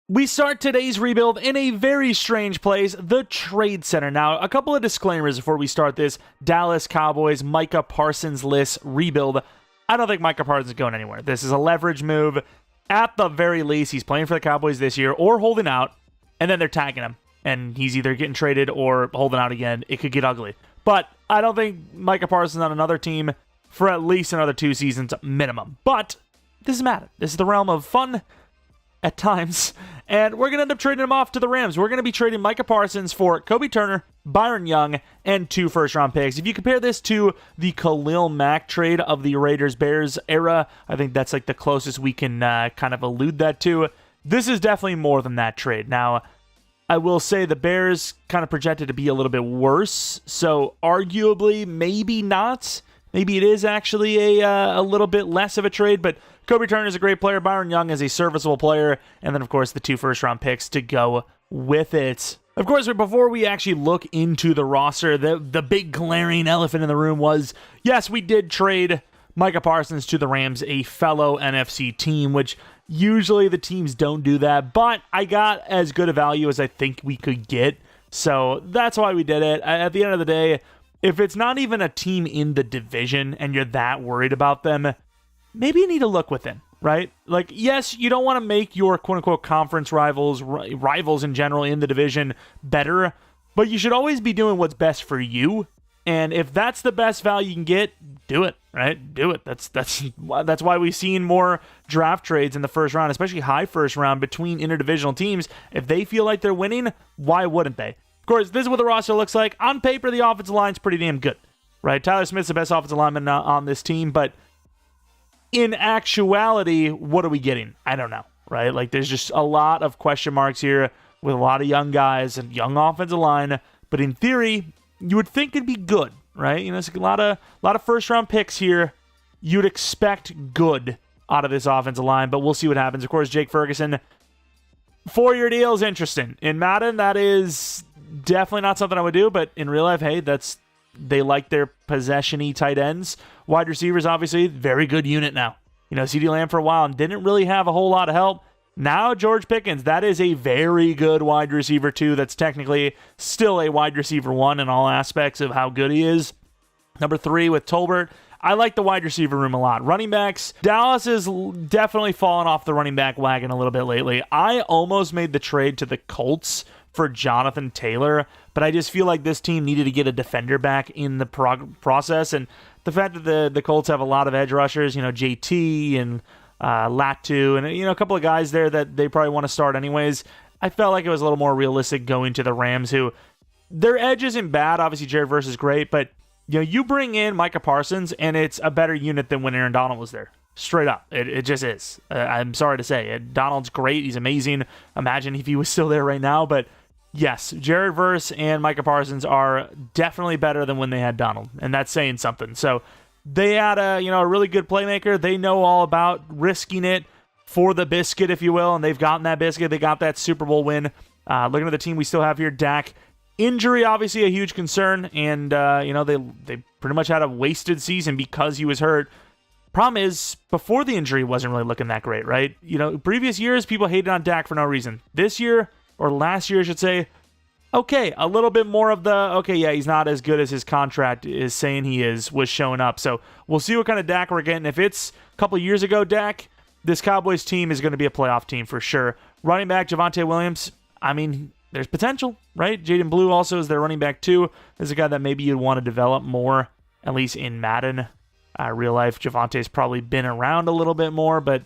We start today's rebuild in a very strange place, the Trade Center. Now, a couple of disclaimers before we start this Dallas Cowboys Micah Parsons list rebuild. I don't think Micah Parsons is going anywhere. This is a leverage move. At the very least, he's playing for the Cowboys this year or holding out, and then they're tagging him. And he's either getting traded or holding out again. It could get ugly. But I don't think Micah Parsons on another team for at least another 2 seasons minimum. But this is Madden. This is the realm of fun at times. And we're going to end up trading him off to the Rams. We're going to be trading Micah Parsons for Kobe Turner, Byron Young, and 2 first-round picks. If you compare this to the Khalil Mack trade of the Raiders-Bears era, I think that's like the closest we can kind of allude that to. This is definitely more than that trade. Now, I will say the Bears kind of projected to be a little bit worse, so arguably, maybe not. Maybe it is actually a little bit less of a trade, but Kobe Turner is a great player. Byron Young is a serviceable player. And then, of course, the 2 first-round picks to go with it. Of course, before we actually look into the roster, the big glaring elephant in the room was, yes, we did trade Micah Parsons to the Rams, a fellow NFC team, which usually the teams don't do that. But I got as good a value as I think we could get. So that's why we did it. At the end of the day, if it's not even a team in the division and you're that worried about them, maybe you need to look within, right? Like, yes, you don't want to make your quote-unquote conference rivals in general in the division better, but you should always be doing what's best for you. And if that's the best value you can get, do it, right? Do it. That's why we've seen more draft trades in the first round, especially high first round between interdivisional teams. If they feel like they're winning, why wouldn't they? Of course, this is what the roster looks like. On paper, the offensive line's pretty damn good, right? Tyler Smith's the best offensive lineman on this team, but in actuality, what are we getting? I don't know, right? Like, there's just a lot of question marks here with a lot of young guys and young offensive line, but in theory, you would think it'd be good, right? You know, it's a lot of first-round picks here. You'd expect good out of this offensive line, but we'll see what happens. Of course, Jake Ferguson, 4-year deal is interesting. In Madden, that is definitely not something I would do, but in real life, hey, they like their possession-y tight ends. Wide receivers, obviously, very good unit now. You know, CeeDee Lamb for a while and didn't really have a whole lot of help. Now, George Pickens, that is a very good wide receiver, too. That's technically still a wide receiver 1 in all aspects of how good he is. Number 3 with Tolbert. I like the wide receiver room a lot. Running backs, Dallas is definitely fallen off the running back wagon a little bit lately. I almost made the trade to the Colts for Jonathan Taylor, but I just feel like this team needed to get a defender back in the process, and the fact that the Colts have a lot of edge rushers, you know, JT and Latu, and, you know, a couple of guys there that they probably want to start anyways, I felt like it was a little more realistic going to the Rams, who, their edge isn't bad. Obviously, Jared Verse is great, but, you know, you bring in Micah Parsons, and it's a better unit than when Aaron Donald was there. Straight up. It just is. I'm sorry to say. Donald's great. He's amazing. Imagine if he was still there right now, but yes, Jared Verse and Micah Parsons are definitely better than when they had Donald, and that's saying something. So they had a really good playmaker. They know all about risking it for the biscuit, if you will, and they've gotten that biscuit. They got that Super Bowl win. Looking at the team we still have here, Dak. Injury, obviously, a huge concern, and they pretty much had a wasted season because he was hurt. Problem is, before the injury, wasn't really looking that great, right? You know, previous years, people hated on Dak for no reason. This year, or last year, I should say, okay, a little bit more of he's not as good as his contract is saying he is, was showing up. So we'll see what kind of Dak we're getting. If it's a couple years ago, Dak, this Cowboys team is going to be a playoff team for sure. Running back, Javonte Williams, I mean, there's potential, right? Jaden Blue also is their running back too. There's a guy that maybe you'd want to develop more, at least in Madden. Real life, Javonte's probably been around a little bit more, but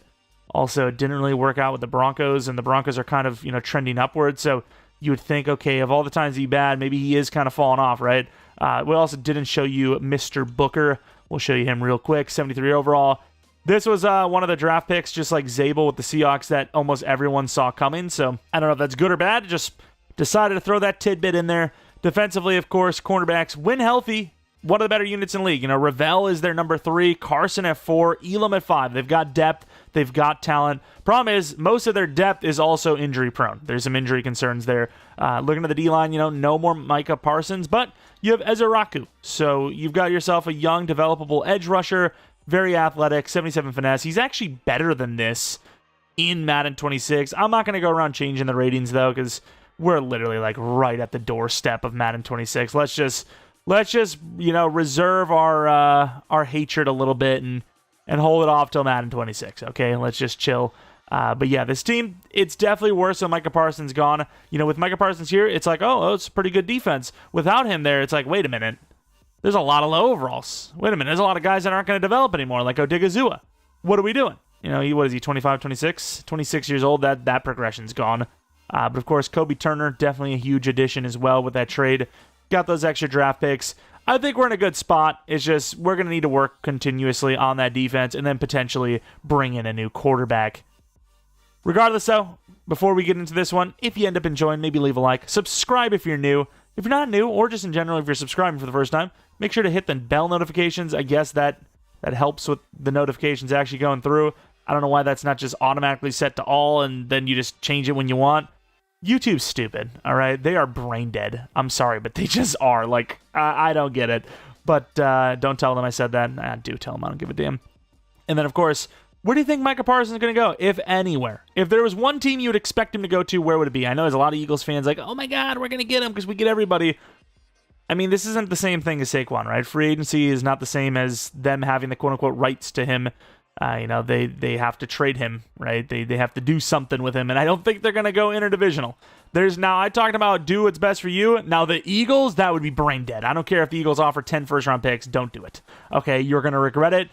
also it didn't really work out with the Broncos, and the Broncos are kind of, trending upwards. So you would think, okay, of all the times he's bad, maybe he is kind of falling off, right? We also didn't show you Mr. Booker. We'll show you him real quick. 73 overall. This was one of the draft picks, just like Zabel with the Seahawks, that almost everyone saw coming. So I don't know if that's good or bad. Just decided to throw that tidbit in there. Defensively, of course, cornerbacks, when healthy, one of the better units in the league. Ravel is their number 3, Carson at 4, Elam at 5. They've got depth. They've got talent. Problem is, most of their depth is also injury prone. There's some injury concerns there. Looking at the D-line, no more Micah Parsons, but you have Ezeraku. So you've got yourself a young, developable edge rusher, very athletic, 77 finesse. He's actually better than this in Madden 26. I'm not going to go around changing the ratings, though, because we're literally, like, right at the doorstep of Madden 26. Let's just reserve our hatred a little bit and hold it off till Madden 26, okay? Let's just chill. But yeah, this team, it's definitely worse when Micah Parsons gone. With Micah Parsons here, it's like, oh, it's a pretty good defense. Without him there, it's like, wait a minute. There's a lot of low overalls. Wait a minute. There's a lot of guys that aren't going to develop anymore, like Odigizua. What are we doing? What is he, 25, 26? 26 years old. That progression's gone. But of course, Kobe Turner, definitely a huge addition as well with that trade. Got those extra draft picks. I think we're in a good spot. It's just we're going to need to work continuously on that defense and then potentially bring in a new quarterback. Regardless, though, before we get into this one, if you end up enjoying, maybe leave a like. Subscribe if you're new. If you're not new, or just in general if you're subscribing for the first time, make sure to hit the bell notifications. I guess that helps with the notifications actually going through. I don't know why that's not just automatically set to all and then you just change it when you want. YouTube's stupid, all right? They are brain dead. I'm sorry, but they just are. Like, I don't get it. But don't tell them I said that. I do tell them. I don't give a damn. And then, of course, where do you think Micah Parsons is going to go, if anywhere? If there was one team you would expect him to go to, where would it be? I know there's a lot of Eagles fans like, oh my God, we're going to get him because we get everybody. I mean, this isn't the same thing as Saquon, right? Free agency is not the same as them having the quote-unquote rights to him. They have to trade him, right? They have to do something with him, and I don't think they're going to go interdivisional. I talked about do what's best for you. Now, the Eagles, that would be brain dead. I don't care if the Eagles offer 10 first-round picks. Don't do it, okay? You're going to regret it.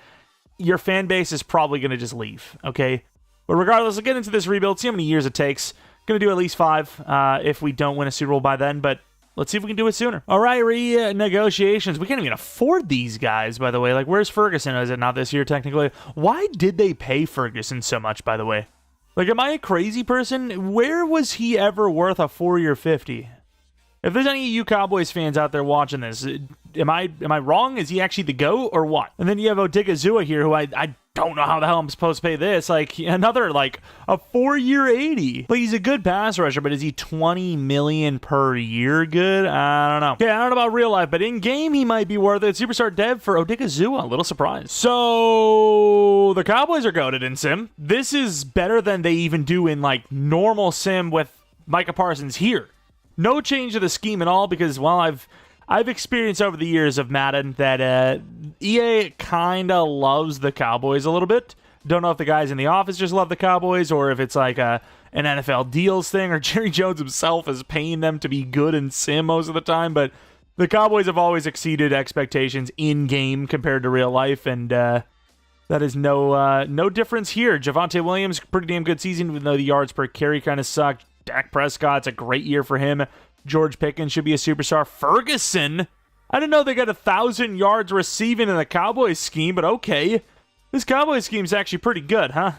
Your fan base is probably going to just leave, okay? But regardless, we'll get into this rebuild, see how many years it takes. Going to do at least 5 if we don't win a Super Bowl by then, but let's see if we can do it sooner. All right, renegotiations. We can't even afford these guys, by the way. Like, where's Ferguson? Is it not this year, technically? Why did they pay Ferguson so much, by the way? Like, am I a crazy person? Where was he ever worth a 4-year $50? If there's any of you Cowboys fans out there watching this, am I wrong? Is he actually the GOAT or what? And then you have Odigizua here, who I don't know how the hell I'm supposed to pay this. Like, another, like, a 4-year 80. Like, he's a good pass rusher, but is he $20 million per year good? I don't know. Okay, I don't know about real life, but in game, he might be worth it. Superstar dev for Odigizua. A little surprised. So, the Cowboys are goated in sim. This is better than they even do in, like, normal sim with Micah Parsons here. No change to the scheme at all because, well, I've experienced over the years of Madden that EA kind of loves the Cowboys a little bit. Don't know if the guys in the office just love the Cowboys or if it's like an NFL deals thing or Jerry Jones himself is paying them to be good in sim most of the time. But the Cowboys have always exceeded expectations in-game compared to real life, and that is no difference here. Javonte Williams, pretty damn good season, even though the yards per carry kind of sucked. Dak Prescott's a great year for him. George Pickens should be a superstar. Ferguson, I didn't know they got 1,000 yards receiving in the Cowboys scheme, but okay. This Cowboys scheme is actually pretty good, huh?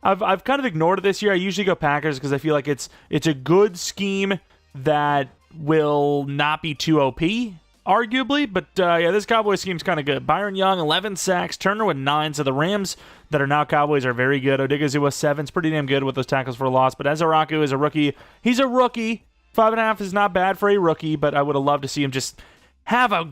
I've kind of ignored it this year. I usually go Packers because I feel like it's a good scheme that will not be too OP, arguably. But yeah, this Cowboys scheme's kind of good. Byron Young, 11 sacks. Turner with 9. So the Rams that are now Cowboys are very good. Odigizua 7's pretty damn good with those tackles for a loss. But Ezaraku is a rookie. He's a rookie. 5.5 is not bad for a rookie, but I would have loved to see him just have a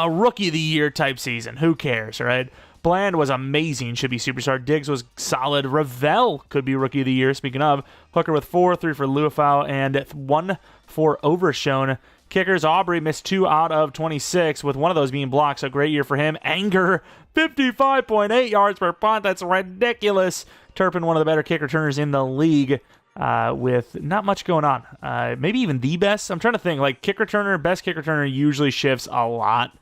rookie of the year type season. Who cares, right? Bland was amazing, should be superstar. Diggs was solid. Ravel could be rookie of the year. Speaking of, Hooker with 4, 3 for Luafau, and 1 for Overshone. Kickers, Aubrey missed 2 out of 26, with one of those being blocked, so great year for him. Anger, 55.8 yards per punt. That's ridiculous. Turpin, one of the better kick returners in the league, with not much going on. Maybe even the best. I'm trying to think. Like, kick returner, best kick returner usually shifts a lot,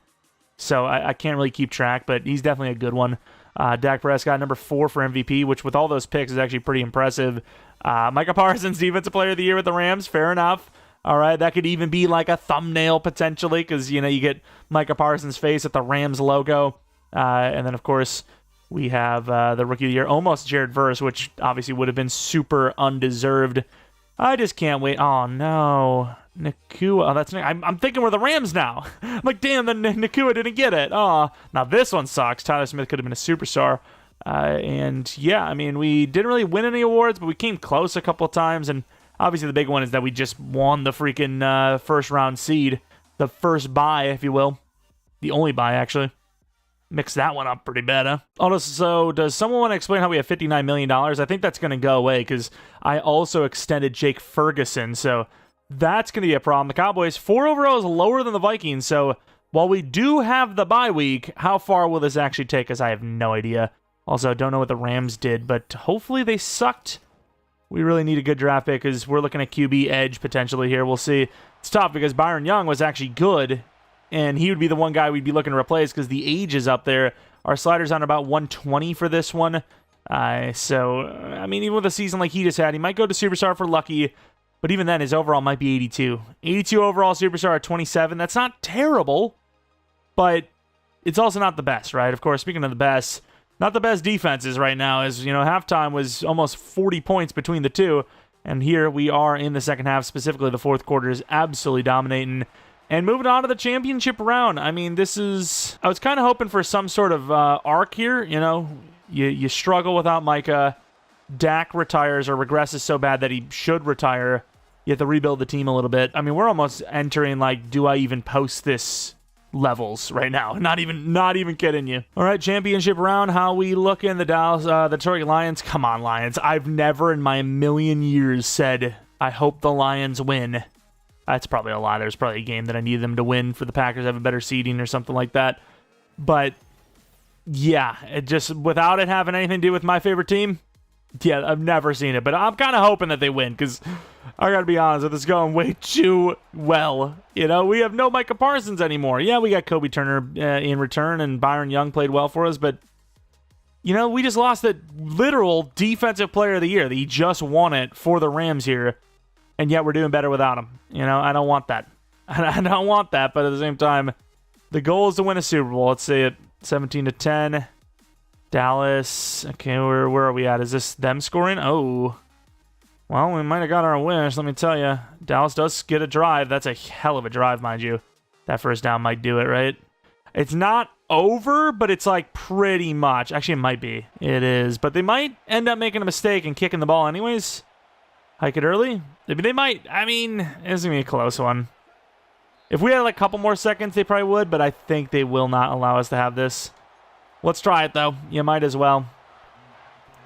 so I can't really keep track, but he's definitely a good one. Dak Prescott, number 4 for MVP, which with all those picks is actually pretty impressive. Micah Parsons, defensive player of the year with the Rams. Fair enough. All right, that could even be like a thumbnail potentially because, you get Micah Parsons' face at the Rams logo. And then, of course, we have the Rookie of the Year, almost Jared Verse, which obviously would have been super undeserved. I just can't wait. Oh, no. Nakua. Oh, that's I'm thinking we're the Rams now. I'm like, damn, the Nakua didn't get it. Oh, now this one sucks. Tyler Smith could have been a superstar. And, yeah, I mean, we didn't really win any awards, but we came close a couple of times, and obviously, the big one is that we just won the freaking first-round seed. The first bye, if you will. The only bye, actually. Mix that one up pretty bad, huh? Also, does someone want to explain how we have $59 million? I think that's going to go away because I also extended Jake Ferguson, so that's going to be a problem. The Cowboys, 4 overall is lower than the Vikings, so while we do have the bye week, how far will this actually take us? I have no idea. Also, don't know what the Rams did, but hopefully they sucked. We really need a good draft pick because we're looking at QB edge potentially here. We'll see. It's tough because Byron Young was actually good, and he would be the one guy we'd be looking to replace because the age is up there. Our slider's on about 120 for this one. So, I mean, even with a season like he just had, he might go to Superstar for lucky, but even then, his overall might be 82. 82 overall Superstar at 27. That's not terrible, but it's also not the best, right? Of course, speaking of the best, not the best defenses right now, as, you know, halftime was almost 40 points between the two, and here we are in the second half, specifically the fourth quarter is absolutely dominating. And moving on to the championship round, I mean, this is... I was kind of hoping for some sort of arc here, you know? You struggle without Micah. Dak retires or regresses so bad that he should retire. You have to rebuild the team a little bit. I mean, we're almost entering, like, do I even post this levels right now? Not even kidding you. All right, championship round. How we look in the Dallas, the Detroit Lions? Come on, Lions. I've never in my million years said, I hope the Lions win. That's probably a lie. There's probably a game that I need them to win for the Packers to have a better seeding or something like that. But, yeah, it just, without it having anything to do with my favorite team, yeah, I've never seen it. But I'm kind of hoping that they win because I got to be honest, it's going way too well. You know, we have no Micah Parsons anymore. Yeah, we got Kobe Turner in return, and Byron Young played well for us, but, you know, we just lost the literal defensive player of the year. He just won it for the Rams here. And yet we're doing better without him. You know, I don't want that. I don't want that, but at the same time, the goal is to win a Super Bowl. Let's say it 17-10. Dallas. Okay, where are we at? Is this them scoring? Oh. Well, we might have got our wish, let me tell you. Dallas does get a drive. That's a hell of a drive, mind you. That first down might do it, right? It's not over, but it's like pretty much. Actually, it might be. It is. But they might end up making a mistake and kicking the ball anyways. Hike it early? They might. I mean, it's going to be a close one. If we had like a couple more seconds, they probably would, but I think they will not allow us to have this. Let's try it, though. You might as well.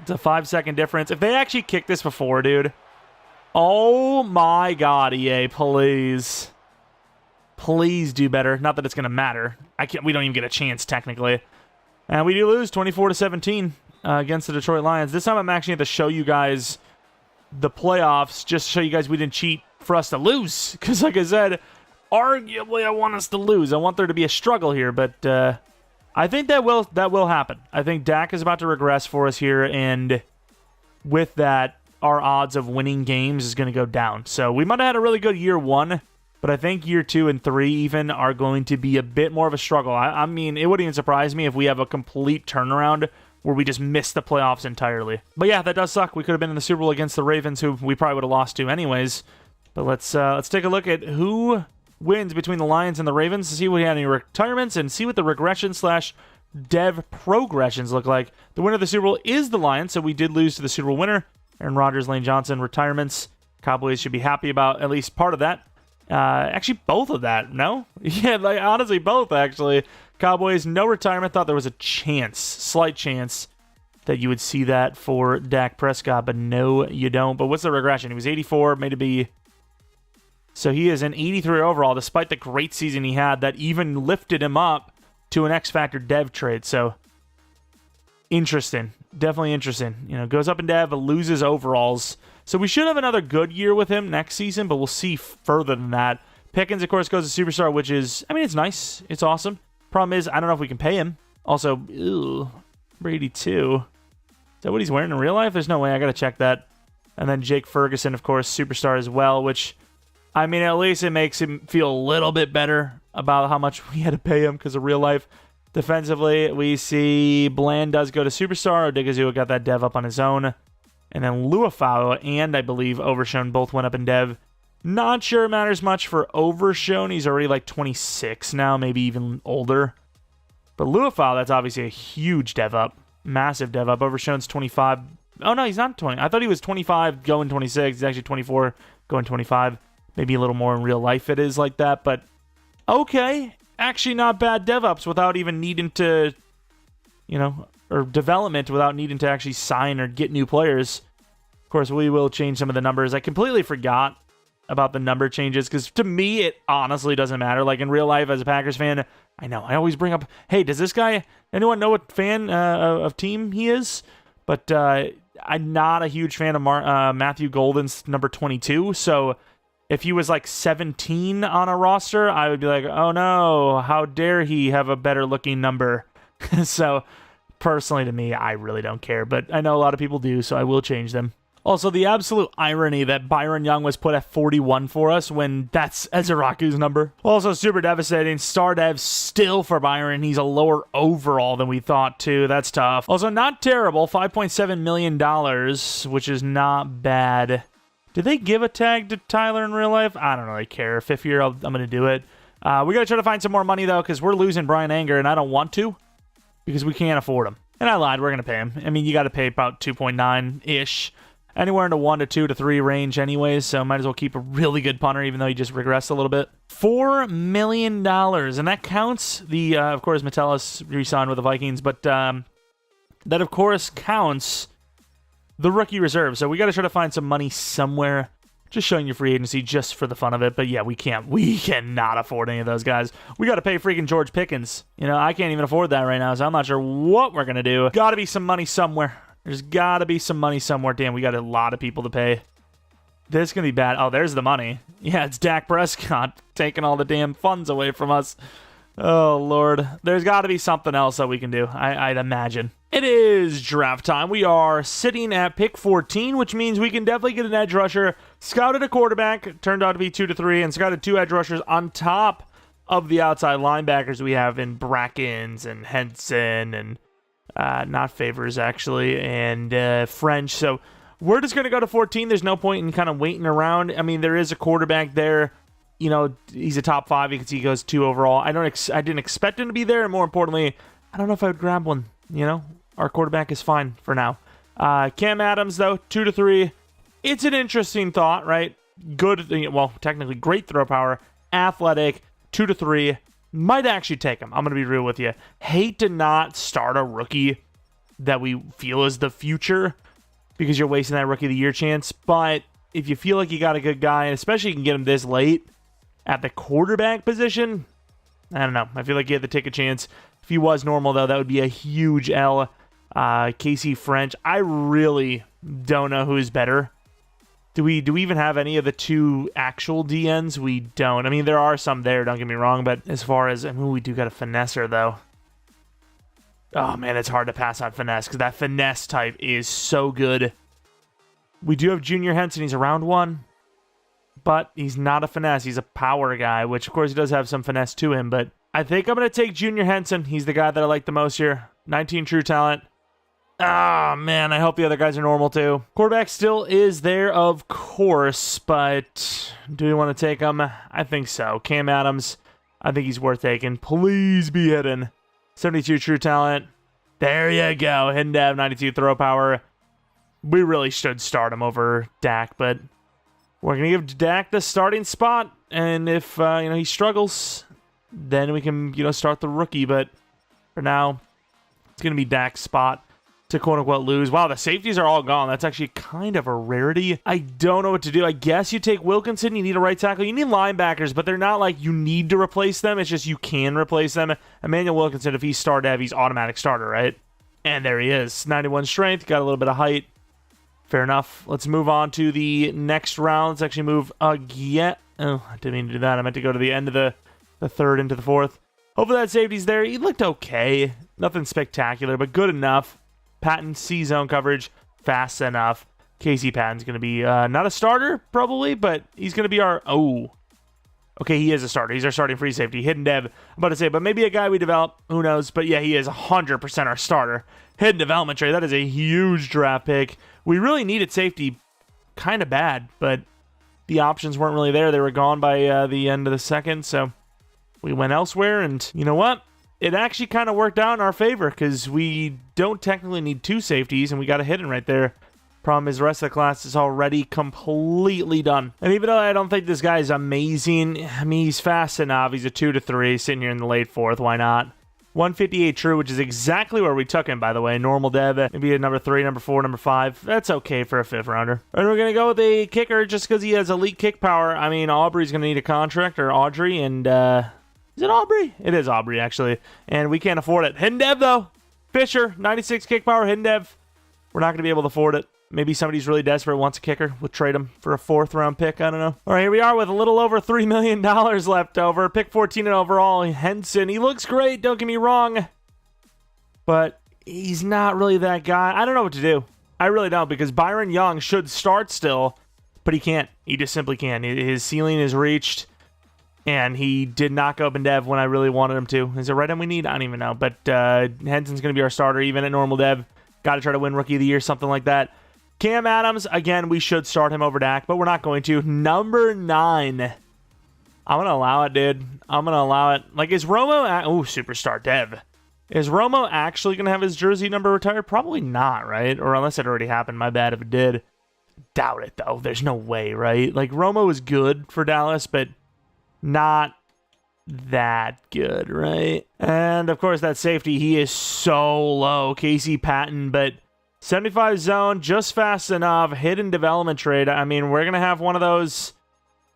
It's a 5-second difference. If they actually kick this before, dude. Oh, my God, EA, please. Please do better. Not that it's going to matter. We don't even get a chance, technically. And we do lose 24-17 against the Detroit Lions. This time I'm actually going to show you guys the playoffs, just to show you guys we didn't cheat for us to lose. Because, like I said, arguably I want us to lose. I want there to be a struggle here, but I think that will happen. I think Dak is about to regress for us here, and with that, our odds of winning games is going to go down. So we might have had a really good year 1, but I think year 2 and 3 even are going to be a bit more of a struggle. I mean, it wouldn't even surprise me if we have a complete turnaround where we just missed the playoffs entirely. But yeah, that does suck. We could have been in the Super Bowl against the Ravens, who we probably would have lost to anyways. But let's take a look at who wins between the Lions and the Ravens to see what we had any retirements and see what the regression/dev progressions look like. The winner of the Super Bowl is the Lions, so we did lose to the Super Bowl winner. Aaron Rodgers, Lane Johnson, retirements. Cowboys should be happy about at least part of that. Actually, both of that, no? Yeah, like, honestly, both, actually. Cowboys, no retirement. Thought there was a chance, slight chance, that you would see that for Dak Prescott, but no, you don't. But what's the regression? He was 84, made to be... So he is an 83 overall, despite the great season he had that even lifted him up to an X-Factor dev trade. So, interesting. Definitely interesting. You know, goes up in dev, but loses overalls. So we should have another good year with him next season, but we'll see further than that. Pickens, of course, goes to Superstar, which is, I mean, it's nice. It's awesome. Problem is, I don't know if we can pay him. Also, ew, Brady 2. Is that what he's wearing in real life? There's no way. I got to check that. And then Jake Ferguson, of course, Superstar as well, which, I mean, at least it makes him feel a little bit better about how much we had to pay him because of real life. Defensively, we see Bland does go to Superstar. Odigizua got that dev up on his own. And then Luafau and, I believe, Overshown both went up in dev. Not sure it matters much for Overshown. He's already like 26 now, maybe even older. But Luafau, that's obviously a huge dev up. Massive dev up. Overshown's 25. Oh, no, he's not 20. I thought he was 25 going 26. He's actually 24 going 25. Maybe a little more in real life it is like that. But okay. Actually not bad dev ups without even needing to or development without needing to actually sign or get new players. Of course, we will change some of the numbers. I completely forgot about the number changes because to me, it honestly doesn't matter. Like in real life as a Packers fan, I know I always bring up, hey, does this guy, anyone know what fan of team he is? But I'm not a huge fan of Matthew Golden's number 22. So if he was like 17 on a roster, I would be like, oh no, how dare he have a better looking number? So personally to me, I really don't care, but I know a lot of people do, so I will change them. Also, the absolute irony that Byron Young was put at 41 for us when that's Ezeraku's number. Also, super devastating. Star dev still for Byron. He's a lower overall than we thought, too. That's tough. Also, not terrible. $5.7 million, which is not bad. Did they give a tag to Tyler in real life? I don't really care. Fifth year, I'm going to do it. We got to try to find some more money, though, because we're losing Brian Anger, and I don't want to because we can't afford him. And I lied. We're going to pay him. I mean, you got to pay about 2.9-ish. Anywhere in the 1 to 2 to 3 range anyways, so might as well keep a really good punter, even though he just regressed a little bit. $4 million, and that counts the, of course, Metellus re-signed with the Vikings, but that, of course, counts the rookie reserve. So we got to try to find some money somewhere. Just showing you free agency just for the fun of it, but yeah, we cannot afford any of those guys. We got to pay freaking George Pickens. I can't even afford that right now, so I'm not sure what we're going to do. Got to be some money somewhere. There's got to be some money somewhere. Damn, we got a lot of people to pay. This is going to be bad. Oh, there's the money. Yeah, it's Dak Prescott taking all the damn funds away from us. Oh, Lord. There's got to be something else that we can do, I'd imagine. It is draft time. We are sitting at pick 14, which means we can definitely get an edge rusher. Scouted a quarterback. Turned out to be 2 to 3. And scouted 2 edge rushers on top of the outside linebackers we have in Brackens and Henson and... not Favors, actually, and French. So we're just going to go to 14. There's no point in kind of waiting around. I mean, there is a quarterback there. He's a top 5. You can see he goes 2 overall. I didn't expect him to be there, and more importantly, I don't know if I would grab one. Our quarterback is fine for now. Cam Adams, though, 2 to 3. It's an interesting thought, right? Good, well, technically great throw power, athletic, 2 to 3. Might actually take him. I'm going to be real with you. Hate to not start a rookie that we feel is the future because you're wasting that rookie of the year chance. But if you feel like you got a good guy, and especially you can get him this late at the quarterback position, I don't know. I feel like you have to take a chance. If he was normal, though, that would be a huge L. Casey French. I really don't know who's better. Do we even have any of the 2 actual DNs? We don't. I mean, there are some there, don't get me wrong, but as far as, we do got a finesser, though. Oh, man, it's hard to pass on finesse, because that finesse type is so good. We do have Junior Henson. He's a round 1, but he's not a finesse. He's a power guy, which, of course, he does have some finesse to him, but I think I'm going to take Junior Henson. He's the guy that I like the most here. 19 true talent. Ah, man, I hope the other guys are normal, too. Quarterback still is there, of course, but do we want to take him? I think so. Cam Adams, I think he's worth taking. Please be hidden. 72 true talent. There you go. Hidden dev, 92 throw power. We really should start him over Dak, but we're going to give Dak the starting spot, and if, he struggles, then we can, start the rookie, but for now, it's going to be Dak's spot to quote-unquote lose. Wow, the safeties are all gone. That's actually kind of a rarity. I don't know what to do. I guess you take Wilkinson. You need a right tackle. You need linebackers, but they're not like you need to replace them. It's just you can replace them. Emmanuel Wilkinson, if he's star-dev, he's automatic starter, right? And there he is. 91 strength. Got a little bit of height. Fair enough. Let's move on to the next round. Let's actually move again. Oh, I didn't mean to do that. I meant to go to the end of the third into the fourth. Hopefully that safety's there. He looked okay. Nothing spectacular, but good enough. Patton, C-zone coverage, fast enough. Casey Patton's going to be not a starter, probably, but he's going to be our... Oh. Okay, he is a starter. He's our starting free safety. Hidden dev, I'm about to say, but maybe a guy we develop. Who knows? But yeah, he is 100% our starter. Hidden development trade. That is a huge draft pick. We really needed safety kind of bad, but the options weren't really there. They were gone by the end of the second, so we went elsewhere, and you know what? It actually kind of worked out in our favor because we don't technically need 2 safeties, and we got a hidden right there. Problem is the rest of the class is already completely done. And even though I don't think this guy is amazing, I mean, he's fast enough. He's a 2 to 3, sitting here in the late 4th. Why not? 158 true, which is exactly where we took him, by the way. Normal dev, maybe a number 3, number 4, number 5. That's okay for a 5th rounder. And we're going to go with a kicker just because he has elite kick power. I mean, Aubrey's going to need a contract, or Audrey, and, is it Aubrey? It is Aubrey, actually. And we can't afford it. Hidden dev, though. Fisher, 96 kick power, hidden dev. We're not going to be able to afford it. Maybe somebody's really desperate, wants a kicker. We'll trade him for a 4th round pick. I don't know. All right, here we are with a little over $3 million left over. Pick 14 and overall. Henson, he looks great, don't get me wrong. But he's not really that guy. I don't know what to do. I really don't, because Byron Young should start still, but he can't. He just simply can't. His ceiling is reached, and he did not go up in dev when I really wanted him to. Is it right on we need? I don't even know. But Henson's going to be our starter, even at normal dev. Got to try to win Rookie of the Year, something like that. Cam Adams, again, we should start him over Dak, but we're not going to. Number 9. I'm going to allow it, dude. I'm going to allow it. Like, is Romo... Oh, superstar dev. Is Romo actually going to have his jersey number retired? Probably not, right? Or unless it already happened. My bad if it did. Doubt it, though. There's no way, right? Like, Romo is good for Dallas, but not that good, right? And, of course, that safety, he is so low. Casey Patton, but... 75 zone, just fast enough. Hidden development trade. I mean, we're going to have one of those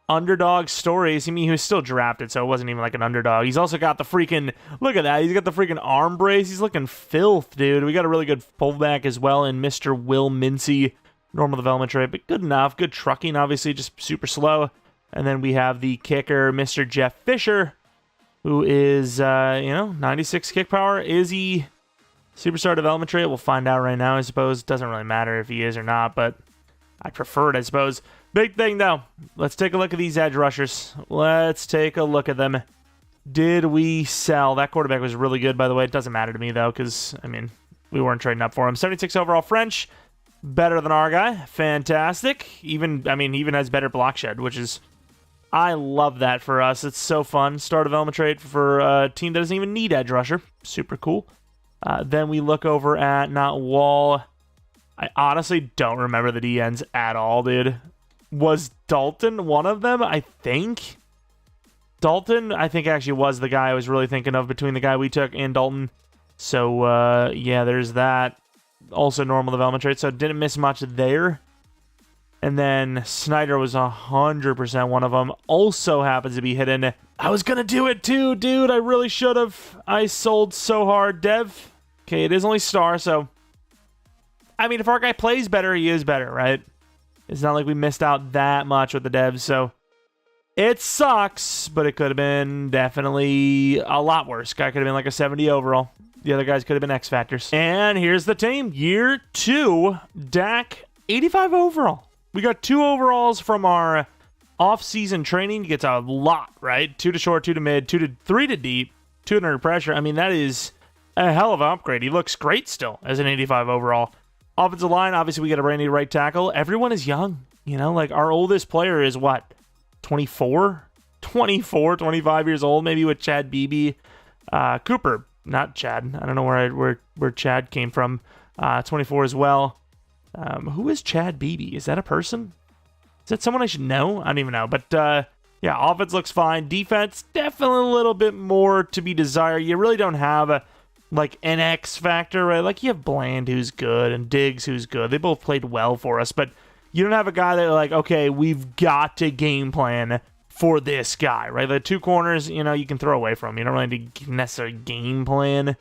underdog stories. I mean, he was still drafted, so it wasn't even like an underdog. He's also got the freaking, look at that. He's got the freaking arm brace. He's looking filth, dude. We got a really good fullback as well in Mr. Will Mincy. Normal development trade, but good enough. Good trucking, obviously, just super slow. And then we have the kicker, Mr. Jeff Fisher, who is, 96 kick power. Is he... Superstar development trait, we'll find out right now, I suppose. Doesn't really matter if he is or not, but I prefer it, I suppose. Big thing, though. Let's take a look at these edge rushers. Let's take a look at them. Did we sell? That quarterback was really good, by the way. It doesn't matter to me, though, because, I mean, we weren't trading up for him. 76 overall French. Better than our guy. Fantastic. Even has better block shed, which is... I love that for us. It's so fun. Star development trait for a team that doesn't even need edge rusher. Super cool. Then we look over at not Wall. I honestly don't remember the DNs at all, dude. Was Dalton one of them? I think. Dalton, I think, actually was the guy I was really thinking of between the guy we took and Dalton. So, yeah, there's that. Also normal development trait, so didn't miss much there. And then Snyder was 100% one of them. Also happens to be hidden. I was going to do it too, dude. I really should have. I sold so hard. Dev. Okay, it is only star, so... I mean, if our guy plays better, he is better, right? It's not like we missed out that much with the devs, so... It sucks, but it could have been definitely a lot worse. Guy could have been like a 70 overall. The other guys could have been X Factors. And here's the team. Year 2, Dak, 85 overall. We got 2 overalls from our off-season training. He gets a lot, right? 2 to short, 2 to mid, 3 to deep, 2 under pressure. I mean, that is a hell of an upgrade. He looks great still as an 85 overall. Offensive line, obviously we got a brand new right tackle. Everyone is young. You know, like our oldest player is what? 24, 25 years old, maybe with Chad Beebe. Cooper, not Chad. I don't know where Chad came from. 24 as well. Who is Chad Beebe? Is that a person? Is that someone I should know? I don't even know. But, yeah, offense looks fine. Defense, definitely a little bit more to be desired. You really don't have, like, an X factor, right? Like, you have Bland, who's good, and Diggs, who's good. They both played well for us, but you don't have a guy that, like, okay, we've got to game plan for this guy, right? The 2 corners, you know, you can throw away from. You don't really need to necessarily game plan.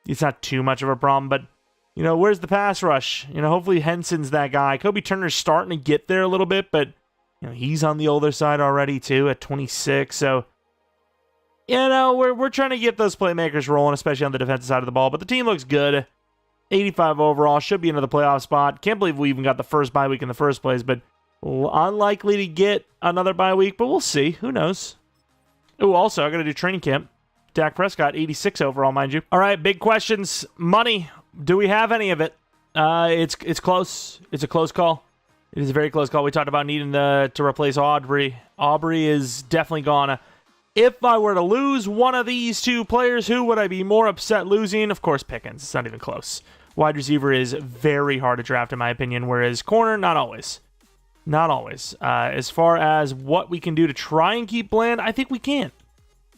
It's not too much of a problem, but you know, where's the pass rush? You know, hopefully Henson's that guy. Kobe Turner's starting to get there a little bit, but, you know, he's on the older side already, too, at 26. So, you know, we're trying to get those playmakers rolling, especially on the defensive side of the ball. But the team looks good. 85 overall. Should be into the playoff spot. Can't believe we even got the first bye week in the first place, but unlikely to get another bye week, but we'll see. Who knows? Oh, also, I got to do training camp. Dak Prescott, 86 overall, mind you. All right, big questions. Money. Do we have any of it? It's close. It's a close call. It is a very close call. We talked about needing to replace Aubrey. Aubrey is definitely gone. If I were to lose one of these 2 players, who would I be more upset losing? Of course, Pickens. It's not even close. Wide receiver is very hard to draft, in my opinion, whereas corner, not always. Not always. As far as what we can do to try and keep Bland, I think we can.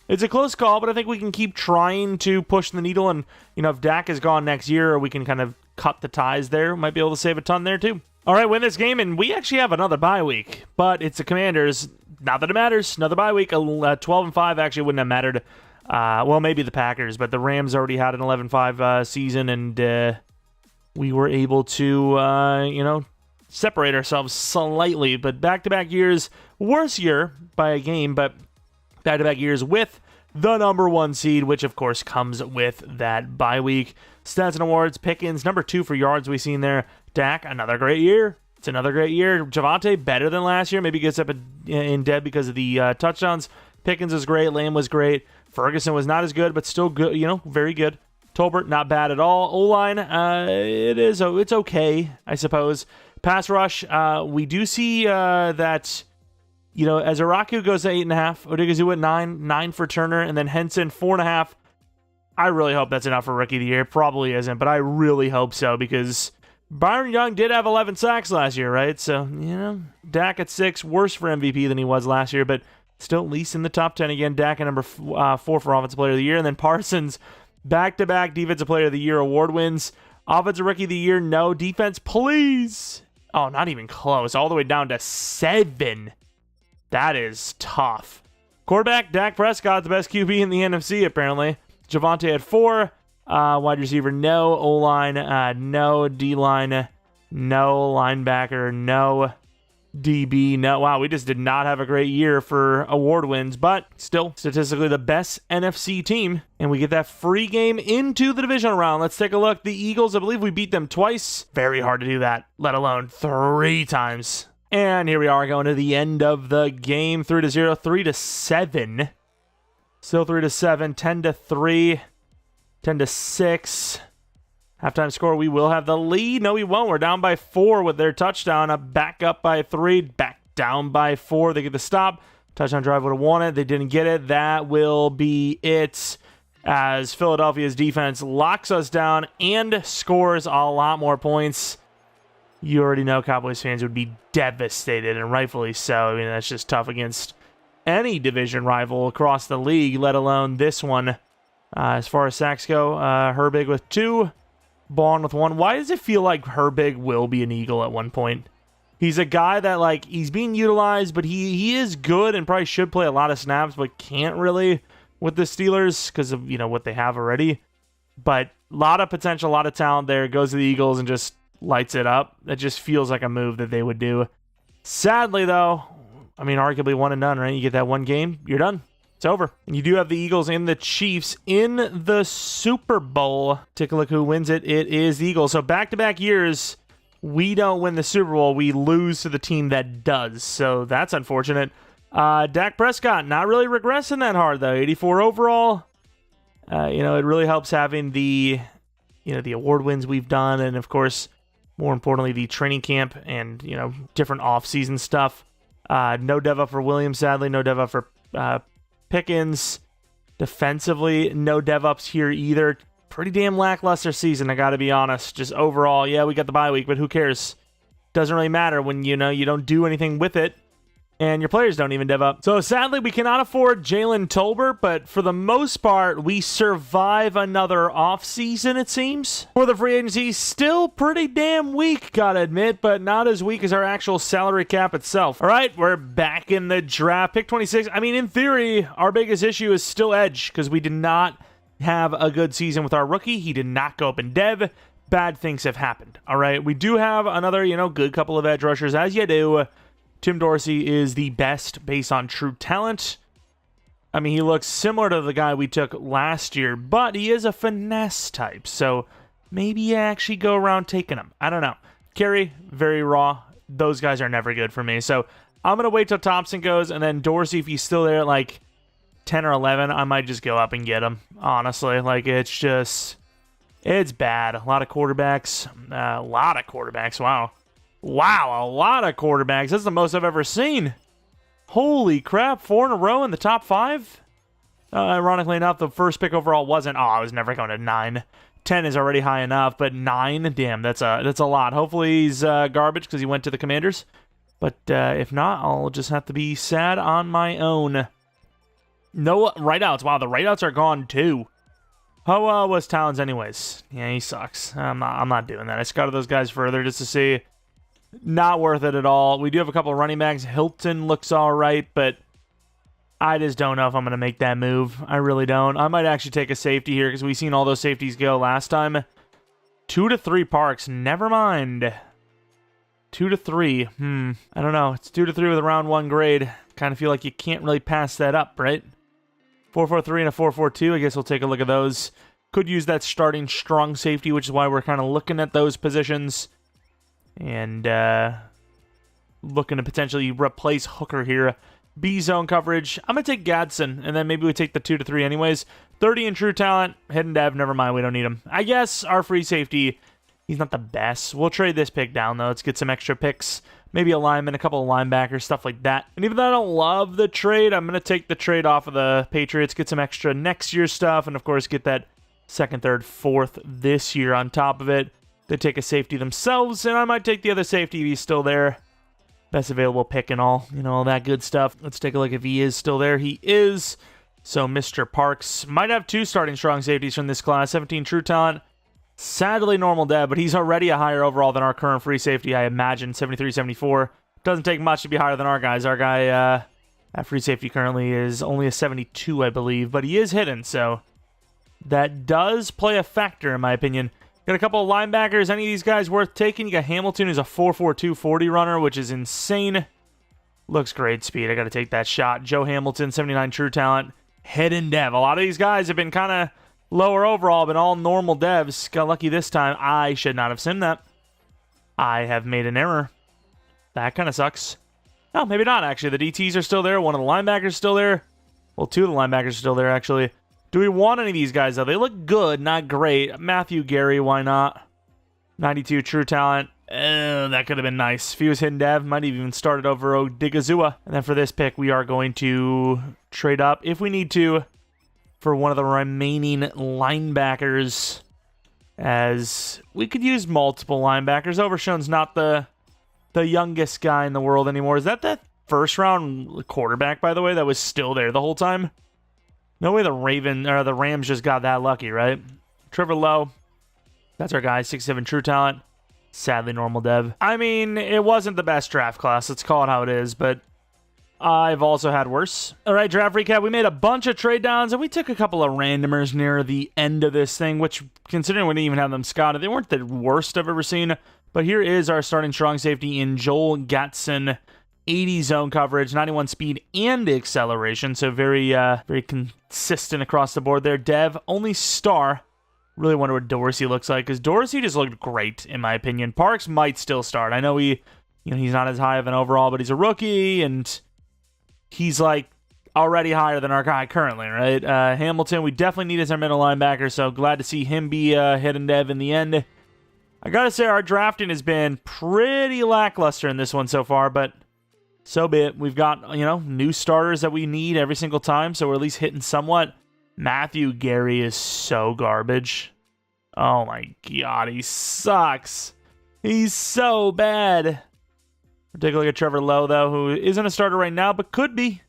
It's a close call, but I think we can keep trying to push the needle. And, if Dak is gone next year, we can kind of cut the ties there. Might be able to save a ton there, too. All right, win this game, and we actually have another bye week. But it's the Commanders. Not that it matters. Another bye week. 12-5 actually wouldn't have mattered. Well, maybe the Packers, but the Rams already had an 11-5 season, and we were able to, separate ourselves slightly. But back-to-back years, worse year by a game, but back-to-back years with the number 1 seed, which, of course, comes with that bye week. Stats and awards, Pickens, number 2 for yards we've seen there. Dak, another great year. It's another great year. Javonte, better than last year. Maybe gets up in dead because of the touchdowns. Pickens was great. Lamb was great. Ferguson was not as good, but still good, very good. Tolbert, not bad at all. O-line, it's okay, I suppose. Pass rush, we do see that, as Araku goes to 8.5, Odigizua at 9 for Turner, and then Henson 4.5. I really hope that's enough for Rookie of the Year. Probably isn't, but I really hope so, because Byron Young did have 11 sacks last year, right? So, Dak at 6, worse for MVP than he was last year, but still at least in the top 10 again. Dak at number 4 for Offensive Player of the Year, and then Parsons, back-to-back Defensive Player of the Year award wins. Offensive Rookie of the Year, no. Defense, please. Oh, not even close. All the way down to 7. That is tough. Quarterback, Dak Prescott, the best QB in the NFC, apparently. Javonte at 4. Wide receiver, no. O-line, no. D-line, no. Linebacker, no. DB, no. Wow, we just did not have a great year for award wins, but still statistically the best NFC team, and we get that free game into the divisional round. Let's take a look. The Eagles, I believe we beat them twice. Very hard to do that, let alone 3 times. And here we are going to the end of the game. 3-0, 3-7. Still 3-7, 10-3, 10-6. Halftime score, we will have the lead. No, we won't. We're down by 4 with their touchdown. Back up by 3, back down by 4. They get the stop. Touchdown drive would have won it. They didn't get it. That will be it, as Philadelphia's defense locks us down and scores a lot more points. You already know Cowboys fans would be devastated, and rightfully so. I mean, that's just tough against any division rival across the league, let alone this one. As far as sacks go, Herbig with 2. Bond with 1. Why does it feel like Herbig will be an Eagle at one point? He's a guy that, he's being utilized, but he is good and probably should play a lot of snaps, but can't really with the Steelers because of, what they have already. But a lot of potential, a lot of talent there. Goes to the Eagles and just lights it up. That just feels like a move that they would do. Sadly, though, arguably 1 and done, right? You get that one game, you're done. It's over. And you do have the Eagles and the Chiefs in the Super Bowl. Take a look who wins it. It is the Eagles. So back-to-back years, we don't win the Super Bowl. We lose to the team that does. So that's unfortunate. Dak Prescott, not really regressing that hard, though. 84 overall. It really helps having the award wins we've done. And, of course, more importantly, the training camp and, different off-season stuff. No dev up for Williams, sadly. No dev up for Pickens. Defensively, no dev ups here either. Pretty damn lackluster season, I gotta be honest. Just overall, yeah, we got the bye week, but who cares? Doesn't really matter when, you don't do anything with it. And your players don't even dev up. So sadly, we cannot afford Jalen Tolbert, but for the most part, we survive another offseason, it seems. For the free agency, still pretty damn weak, gotta admit, but not as weak as our actual salary cap itself. All right, we're back in the draft. Pick 26. In theory, our biggest issue is still edge, because we did not have a good season with our rookie. He did not go up in dev. Bad things have happened. All right, we do have another, good couple of edge rushers, as you do. Tim Dorsey is the best based on true talent. He looks similar to the guy we took last year, but he is a finesse type, so maybe you actually go around taking him. I don't know. Carey, very raw. Those guys are never good for me, so I'm going to wait till Thompson goes, and then Dorsey, if he's still there at 10 or 11, I might just go up and get him, honestly. It's bad. A lot of quarterbacks. Wow. Wow, a lot of quarterbacks. That's the most I've ever seen. Holy crap, 4 in a row in the top 5? Ironically enough, the first pick overall wasn't. I was never going to 9. 10 is already high enough, but 9, damn, that's a lot. Hopefully he's garbage because he went to the Commanders. But if not, I'll just have to be sad on my own. No right outs. Wow, the right outs are gone too. How was Towns anyways? Yeah, he sucks. I'm not doing that. I scouted those guys further just to see. Not worth it at all. We do have a couple of running backs. Hilton looks all right, but I just don't know if I'm going to make that move. I really don't. I might actually take a safety here because we've seen all those safeties go last time. 2 to 3 Parks. Never mind. 2 to 3. I don't know. It's 2 to 3 with a round 1 grade. Kind of feel like you can't really pass that up, right? 4-4-3 and a 4-4-2. I guess we'll take a look at those. Could use that starting strong safety, which is why we're kind of looking at those positions. And looking to potentially replace Hooker here. B zone coverage. I'm going to take Gadsden, and then maybe we take the 2 to 3 anyways. 30 in true talent. Hidden dev, never mind, we don't need him. I guess our free safety, he's not the best. We'll trade this pick down, though. Let's get some extra picks. Maybe a lineman, a couple of linebackers, stuff like that. And even though I don't love the trade, I'm going to take the trade off of the Patriots, get some extra next year stuff, and of course get that 2nd, 3rd, 4th this year on top of it. They take a safety themselves, and I might take the other safety if he's still there. Best available pick and all, all that good stuff. Let's take a look if he is still there. He is. So Mr. Parks might have 2 starting strong safeties from this class. 17 true talent. Sadly normal dev, but he's already a higher overall than our current free safety, I imagine. 73, 74. Doesn't take much to be higher than our guys. Our guy at free safety currently is only a 72, I believe, but he is hidden, so that does play a factor in my opinion. Got a couple of linebackers. Any of these guys worth taking? You got Hamilton, who's a 4.42 40 runner, which is insane. Looks great speed. I got to take that shot. Joe Hamilton, 79 true talent. Hidden dev. A lot of these guys have been kind of lower overall, been all normal devs. Got lucky this time. I should not have simmed that. I have made an error. That kind of sucks. No, maybe not, actually. The DTs are still there. One of the linebackers is still there. Well, 2 of the linebackers are still there, actually. Do we want any of these guys, though? They look good, not great. Matthew Gary, why not? 92 true talent. That could have been nice. If he was hidden dev, might have even started over Odigizua. And then for this pick, we are going to trade up, if we need to, for one of the remaining linebackers, as we could use multiple linebackers. Overshown's not the youngest guy in the world anymore. Is that first-round quarterback, by the way, that was still there the whole time? No way the Rams just got that lucky, right? Trevor Lowe, that's our guy, 67 true talent. Sadly, normal dev. I mean, it wasn't the best draft class. Let's call it how it is, but I've also had worse. All right, draft recap. We made a bunch of trade downs, and we took a couple of randomers near the end of this thing, which, considering we didn't even have them scouted, they weren't the worst I've ever seen. But here is our starting strong safety in Joel Gatson. 80 zone coverage, 91 speed and acceleration, so very consistent across the board there. Dev, only star. Really wonder what Dorsey looks like, because Dorsey just looked great, in my opinion. Parks might still start. I know he's not as high of an overall, but he's a rookie, and he's like already higher than our guy currently, right? Hamilton, we definitely need as our middle linebacker, so glad to see him be hidden dev in the end. I gotta say, our drafting has been pretty lackluster in this one so far, but so be it. We've got, new starters that we need every single time, so we're at least hitting somewhat. Matthew Gary is so garbage. Oh my god, he sucks. He's so bad. We'll take a look at Trevor Lowe, though, who isn't a starter right now, but could be.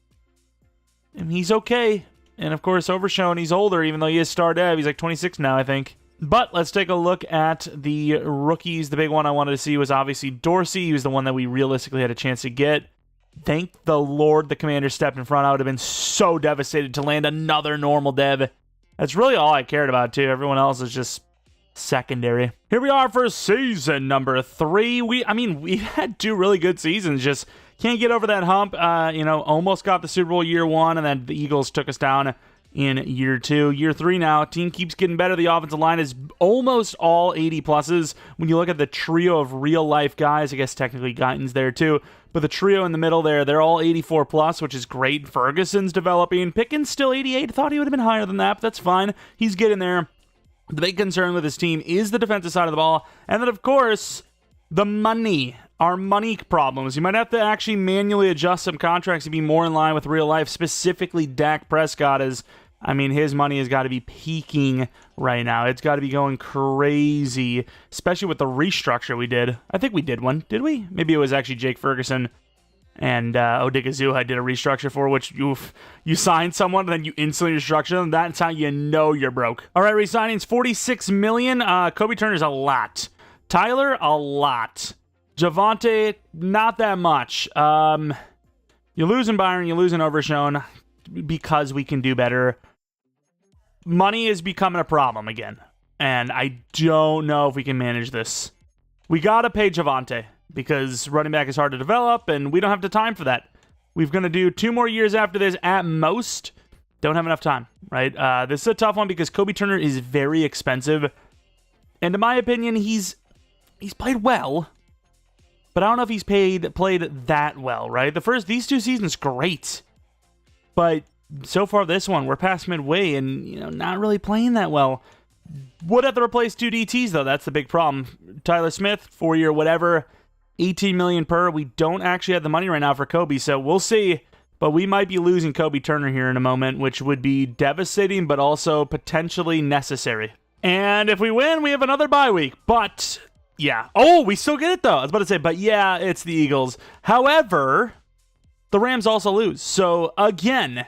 And he's okay. And of course, Overshown, he's older, even though he is star dev. He's like 26 now, I think. But let's take a look at the rookies. The big one I wanted to see was obviously Dorsey. He was the one that we realistically had a chance to get. Thank the Lord the Commander stepped in front. I would have been so devastated to land another normal dev. That's really all I cared about, too. Everyone else is just secondary. Here we are for season number 3. We've had 2 really good seasons. Just can't get over that hump. Almost got the Super Bowl year 1, and then the Eagles took us down in year 2. Year 3 now, team keeps getting better. The offensive line is almost all 80 pluses. When you look at the trio of real-life guys, I guess technically Guyton's there, too. But the trio in the middle there, they're all 84 plus, which is great. Ferguson's developing. Pickens still 88. Thought he would have been higher than that, but that's fine. He's getting there. The big concern with his team is the defensive side of the ball. And then, of course, the money. Our money problems. You might have to actually manually adjust some contracts to be more in line with real life. Specifically, Dak Prescott is... his money has got to be peaking right now. It's got to be going crazy, especially with the restructure we did. I think we did one. Did we? Maybe it was actually Jake Ferguson. and Odigizua did a restructure for, which you sign someone and then you instantly restructure them. That's how you know you're broke. All right, re-signings, $46 million. Kobe Turner's a lot. Tyler, a lot. Javonte, not that much. You're losing Byron, you're losing Overshown because we can do better. Money is becoming a problem again, and I don't know if we can manage this. We gotta pay Javonte because running back is hard to develop, and we don't have the time for that. We're gonna do 2 more years after this at most. Don't have enough time, right? This is a tough one because Kobe Turner is very expensive, and in my opinion, he's played well. But I don't know if he's played that well, right? These 2 seasons, great. But so far this one, we're past midway and, not really playing that well. Would have to replace 2 DTs, though. That's the big problem. Tyler Smith, 4-year whatever, $18 million per. We don't actually have the money right now for Kobe, so we'll see. But we might be losing Kobe Turner here in a moment, which would be devastating, but also potentially necessary. And if we win, we have another bye week. But yeah. Oh, we still get it, though. I was about to say, but yeah, it's the Eagles. However, the Rams also lose. So, again,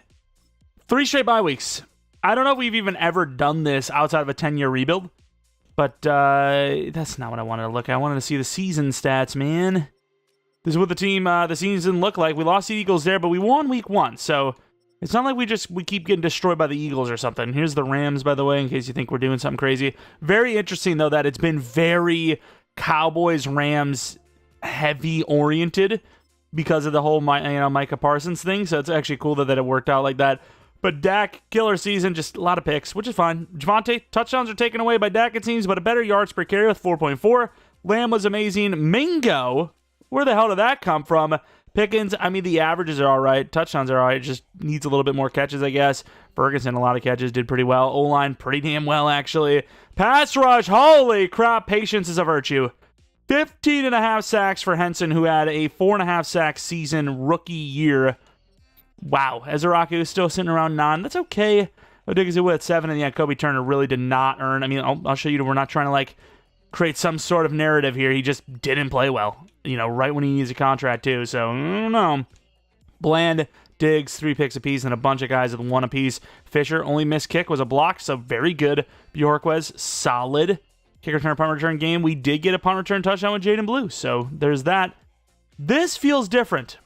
3 straight bye weeks. I don't know if we've even ever done this outside of a 10-year rebuild. But that's not what I wanted to look at. I wanted to see the season stats, man. This is what the season looked like. We lost the Eagles there, but we won week 1. So it's not like we keep getting destroyed by the Eagles or something. Here's the Rams, by the way, in case you think we're doing something crazy. Very interesting, though, that it's been very Cowboys-Rams heavy-oriented because of the whole Micah Parsons thing. So it's actually cool that it worked out like that. But Dak, killer season, just a lot of picks, which is fine. Javonte, touchdowns are taken away by Dak, it seems, but a better yards per carry with 4.4. Lamb was amazing. Mingo, where the hell did that come from? Pickens, I mean, the averages are all right. Touchdowns are all right. Just needs a little bit more catches, I guess. Ferguson, a lot of catches, did pretty well. O-line, pretty damn well, actually. Pass rush, holy crap, patience is a virtue. 15.5 sacks for Henson, who had a 4.5 sack season rookie year. Wow. Ezeraku is still sitting around 9. That's okay. Odigizua at 7, and yeah, Kobe Turner really did not earn. I mean, I'll show you, we're not trying to, create some sort of narrative here. He just didn't play well, right when he needs a contract, too. So, I don't know. Bland, Diggs, 3 picks apiece, and a bunch of guys with 1 apiece. Fisher, only missed kick was a block, so very good. Bjorquez, solid. Kick return, punt return game. We did get a punt return touchdown with Jaden Blue, so there's that. This feels different.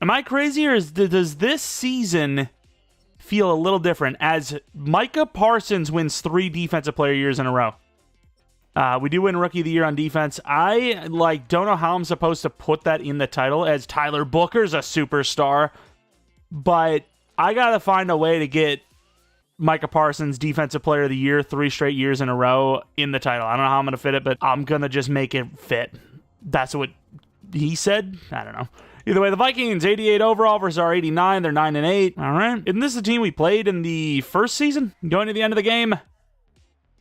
Am I crazy, or does this season feel a little different as Micah Parsons wins 3 Defensive Player years in a row? We do win Rookie of the Year on defense. I don't know how I'm supposed to put that in the title as Tyler Booker's a superstar, but I gotta find a way to get Micah Parsons Defensive Player of the Year 3 straight years in a row in the title. I don't know how I'm gonna fit it, but I'm gonna just make it fit. That's what he said. I don't know. Either way, the Vikings, 88 overall versus our 89. They're 9-8. All right. Isn't this the team we played in the first season? Going to the end of the game,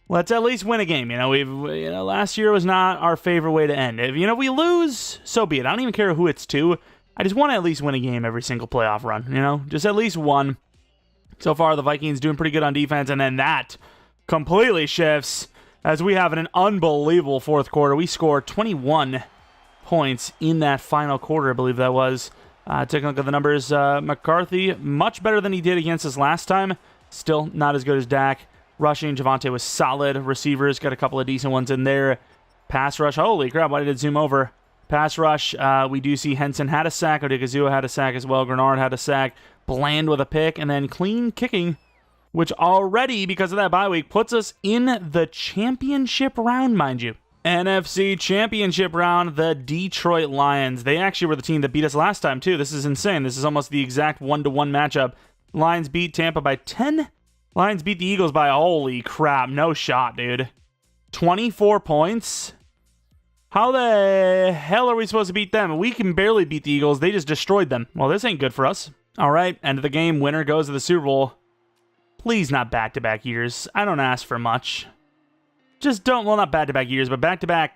let's at least win a game. Last year was not our favorite way to end. If we lose, so be it. I don't even care who it's to. I just want to at least win a game every single playoff run. Just at least one. So far, the Vikings doing pretty good on defense, and then that completely shifts as we have an unbelievable fourth quarter. We scored 21 points in that final quarter, I believe that was. Taking a look at the numbers, McCarthy, much better than he did against us last time. Still not as good as Dak. Rushing, Javonte was solid. Receivers, got a couple of decent ones in there. Pass rush, holy crap, why did it zoom over? Pass rush, we do see Henson had a sack. Odigizua had a sack as well. Grenard had a sack. Bland with a pick. And then clean kicking, which already, because of that bye week, puts us in the championship round, mind you. NFC Championship round, the Detroit Lions. They actually were the team that beat us last time, too. This is insane. This is almost the exact 1-1 matchup. Lions beat Tampa by 10. Lions beat the Eagles by, holy crap, no shot, dude. 24 points? How the hell are we supposed to beat them? We can barely beat the Eagles. They just destroyed them. Well, this ain't good for us. All right, end of the game. Winner goes to the Super Bowl. Please not back-to-back years. I don't ask for much. Just don't, well, not back-to-back years, but back-to-back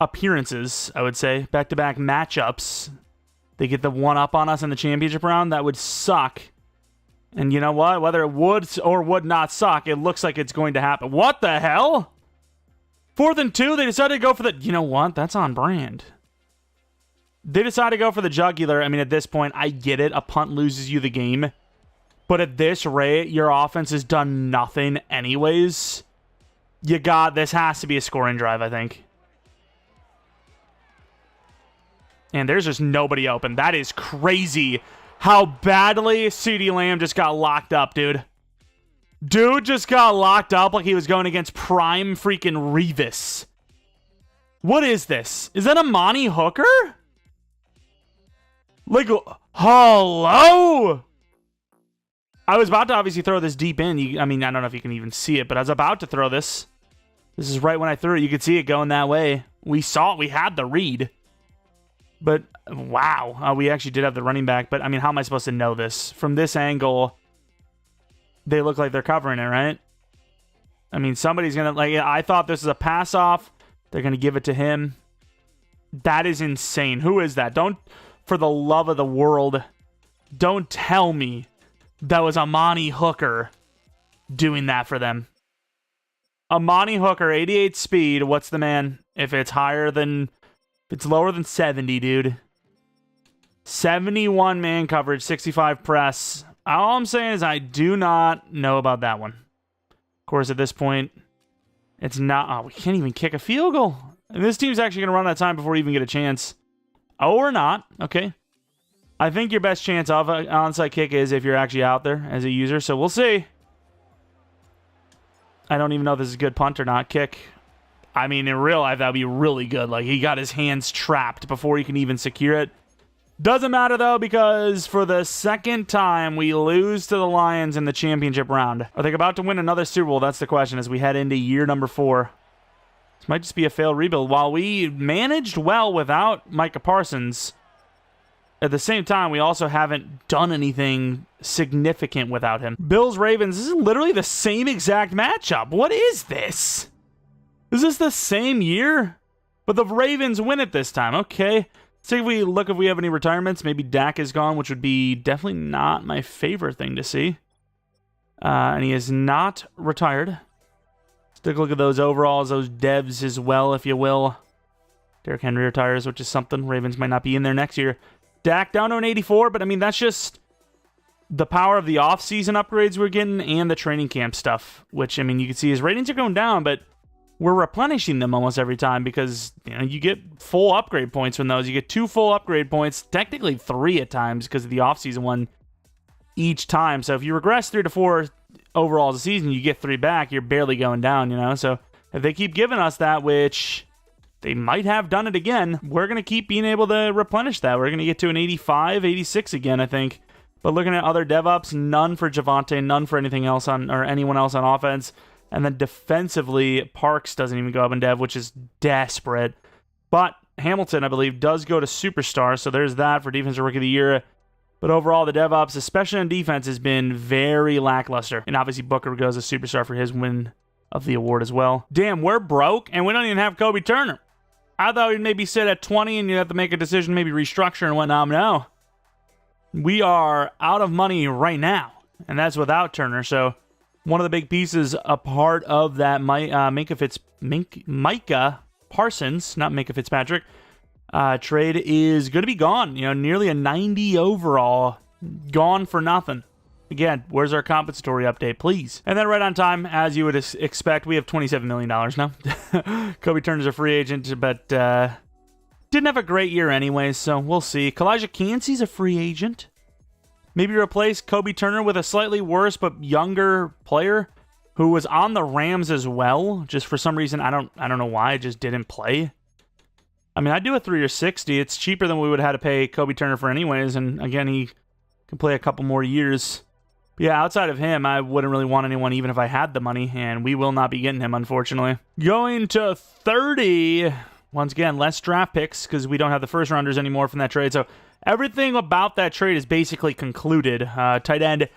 appearances, I would say. Back-to-back matchups. They get the one-up on us in the championship round. That would suck. And you know what? Whether it would or would not suck, it looks like it's going to happen. What the hell? 4th and 2, they decided to go for the... You know what? That's on brand. They decide to go for the jugular. I mean, at this point, I get it. A punt loses you the game. But at this rate, your offense has done nothing anyways. This has to be a scoring drive, I think. And there's just nobody open. That is crazy how badly CeeDee Lamb just got locked up, dude. Dude just got locked up like he was going against prime freaking Revis. What is this? Is that a Monty Hooker? Like, hello? I was about to obviously throw this deep in. I mean, I don't know if you can even see it, but I was about to throw this. This is right when I threw it. You could see it going that way. We saw it. We had the read. But, wow. We actually did have the running back. But, I mean, how am I supposed to know this? From this angle, they look like they're covering it, right? I mean, somebody's going to, like, I thought this was a pass off. They're going to give it to him. That is insane. Who is that? Don't, for the love of the world, don't tell me that was Amani Hooker doing that for them. Amani Hooker, 88 speed. What's the man? If it's lower than 70, dude. 71 man coverage, 65 press. All I'm saying is I do not know about that one. Of course, at this point, it's not... Oh, we can't even kick a field goal. And this team's actually going to run out of time before we even get a chance. Oh, or not. Okay. I think your best chance of an onside kick is if you're actually out there as a user. So we'll see. I don't even know if this is a good punt or not. Kick. I mean, in real life, that would be really good. Like, he got his hands trapped before he can even secure it. Doesn't matter, though, because for the second time, we lose to the Lions in the championship round. Are they about to win another Super Bowl? That's the question as we head into year number 4. This might just be a failed rebuild. While we managed well without Micah Parsons, at the same time, we also haven't done anything significant without him. Bills-Ravens, this is literally the same exact matchup. What is this? Is this the same year? But the Ravens win it this time. Okay. See if we look if we have any retirements. Maybe Dak is gone, which would be definitely not my favorite thing to see. And he is not retired. Let's take a look at those overalls, those devs as well, if you will. Derrick Henry retires, which is something. Ravens might not be in there next year. Dak down to an 84, but I mean, that's just the power of the offseason upgrades we're getting and the training camp stuff, which, I mean, you can see his ratings are going down, but we're replenishing them almost every time because, you know, you get full upgrade points from those. You get 2 full upgrade points, technically 3 at times because of the offseason one each time. So if you regress 3 to 4 overall as a season, you get 3 back, you're barely going down, you know? So if they keep giving us that, which they might have done it again, we're going to keep being able to replenish that. We're going to get to an 85, 86 again, I think. But looking at other DevOps, none for Javonte, none for anything else or anyone else on offense. And then defensively, Parks doesn't even go up in dev, which is desperate. But Hamilton, I believe, does go to Superstar, so there's that for Defensive Rookie of the Year. But overall, the DevOps, especially on defense, has been very lackluster. And obviously, Booker goes to Superstar for his win of the award as well. Damn, we're broke, and we don't even have Kobe Turner. I thought we'd maybe sit at 20, and you'd have to make a decision, maybe restructure and whatnot. No. We are out of money right now, and that's without Turner, so one of the big pieces, a part of that Micah Parsons, not Micah Fitzpatrick, trade is going to be gone. You know, nearly a 90 overall, gone for nothing. Again, where's our compensatory update, please? And then right on time, as you would expect, we have $27 million now. Kobe Turner's a free agent, but didn't have a great year anyways, so we'll see. Kalijah Kancey's a free agent. Maybe replace Kobe Turner with a slightly worse but younger player who was on the Rams as well. Just for some reason, I don't know why, just didn't play. I mean, I'd do a 3 or 60. It's cheaper than we would have had to pay Kobe Turner for anyways, and again, he can play a couple more years. But yeah, outside of him, I wouldn't really want anyone even if I had the money, and we will not be getting him, unfortunately. Going to 30. Once again, less draft picks because we don't have the first rounders anymore from that trade, so everything about that trade is basically concluded. Tight end,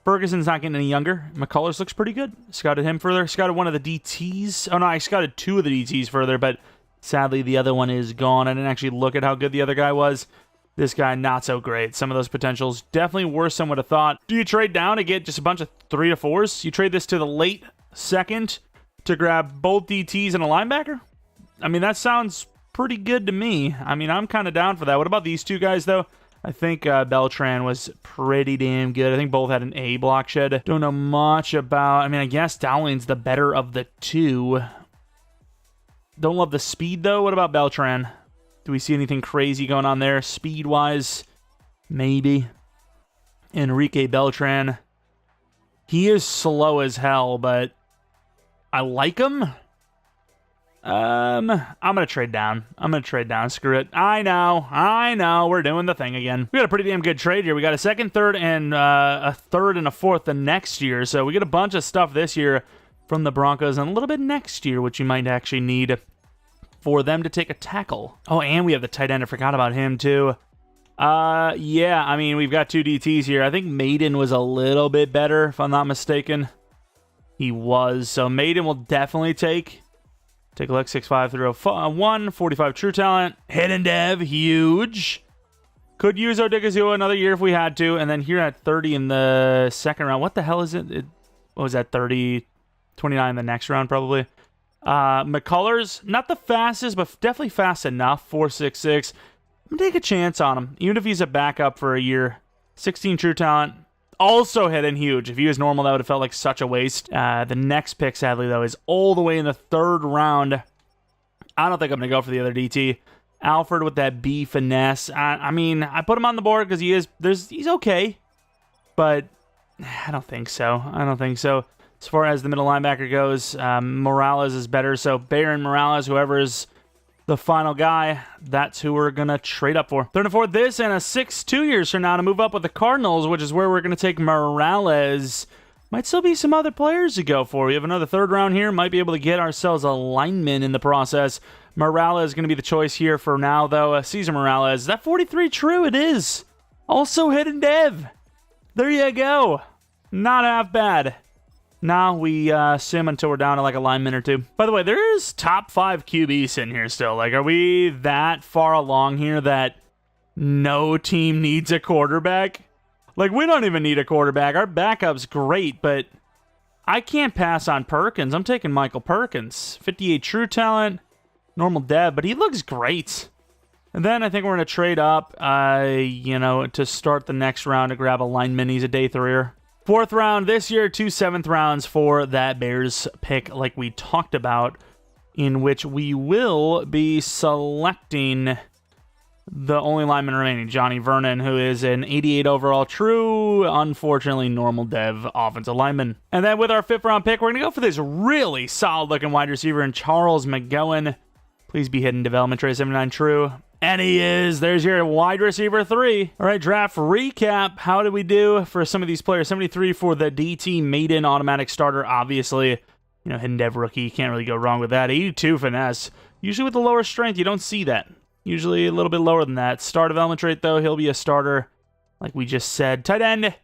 Ferguson's not getting any younger. McCullers looks pretty good. Scouted him further. Scouted one of the DTs. Oh, no, I scouted 2 of the DTs further, but sadly the other one is gone. I didn't actually look at how good the other guy was. This guy, not so great. Some of those potentials definitely worse than would have thought. Do you trade down to get just a bunch of 3 to 4s? You trade this to the late second to grab both DTs and a linebacker? I mean, that sounds pretty good to me. I mean, I'm kind of down for that. What about these two guys, though? I think Beltran was pretty damn good. I think both had an A block shed. Don't know much about... I mean, I guess Dowling's the better of the two. Don't love the speed, though. What about Beltran? Do we see anything crazy going on there? Speed-wise, maybe. Enrique Beltran. He is slow as hell, but I like him. I'm going to trade down. Screw it. I know. We're doing the thing again. We got a pretty damn good trade here. We got a second, third, and a third and a fourth the next year. So we get a bunch of stuff this year from the Broncos and a little bit next year, which you might actually need for them to take a tackle. Oh, and we have the tight end. I forgot about him, too. Yeah, I mean, we've got two DTs here. I think Madden was a little bit better, if I'm not mistaken. He was. So Madden will definitely take a look. 6'5", 301, 45 true talent. Hidden dev, huge. Could use Odigizua another year if we had to. And then here at 30 in the second round. What the hell is it? What was that, 30, 29 in the next round, probably. McCullers, not the fastest, but definitely fast enough. 4.66. I'm going to take a chance on him, even if he's a backup for a year. 16 true talent. Also hidden huge. If he was normal, that would have felt like such a waste. The next pick, sadly, though, is all the way in the third round. I don't think I'm going to go for the other DT. Alfred with that B finesse. I mean, I put him on the board because he's okay. But I don't think so. As far as the middle linebacker goes, Morales is better. So Baron Morales, whoever is the final guy, that's who we're going to trade up for. Third and fourth, this and a 6 2 years from now to move up with the Cardinals, which is where we're going to take Morales. Might still be some other players to go for. We have another third round here. Might be able to get ourselves a lineman in the process. Morales is going to be the choice here for now, though. Cesar Morales. Is that 43 true? It is. Also hidden dev. There you go. Not half bad. Now we sim until we're down to like a lineman or two. By the way, there's top 5 QBs in here still. Like, are we that far along here that no team needs a quarterback? Like, we don't even need a quarterback. Our backup's great, but I can't pass on Perkins. I'm taking Michael Perkins. 58 true talent, normal dev, but he looks great. And then I think we're going to trade up, to start the next round to grab a lineman. He's a day 3-er. Fourth round this year, 2 7th rounds for that Bears pick, like we talked about, in which we will be selecting the only lineman remaining, Johnny Vernon, who is an 88 overall true, unfortunately normal dev offensive lineman. And then with our 5th round pick, we're going to go for this really solid looking wide receiver in Charles McGowan. Please be hidden development trait 79 true. And he is. There's your wide receiver 3. All right, draft recap. How did we do for some of these players? 73 for the DT Maiden automatic starter, obviously. Hidden dev rookie. Can't really go wrong with that. 82 finesse. Usually with the lower strength, you don't see that. Usually a little bit lower than that. Star development trait, though, he'll be a starter, like we just said. Tight end,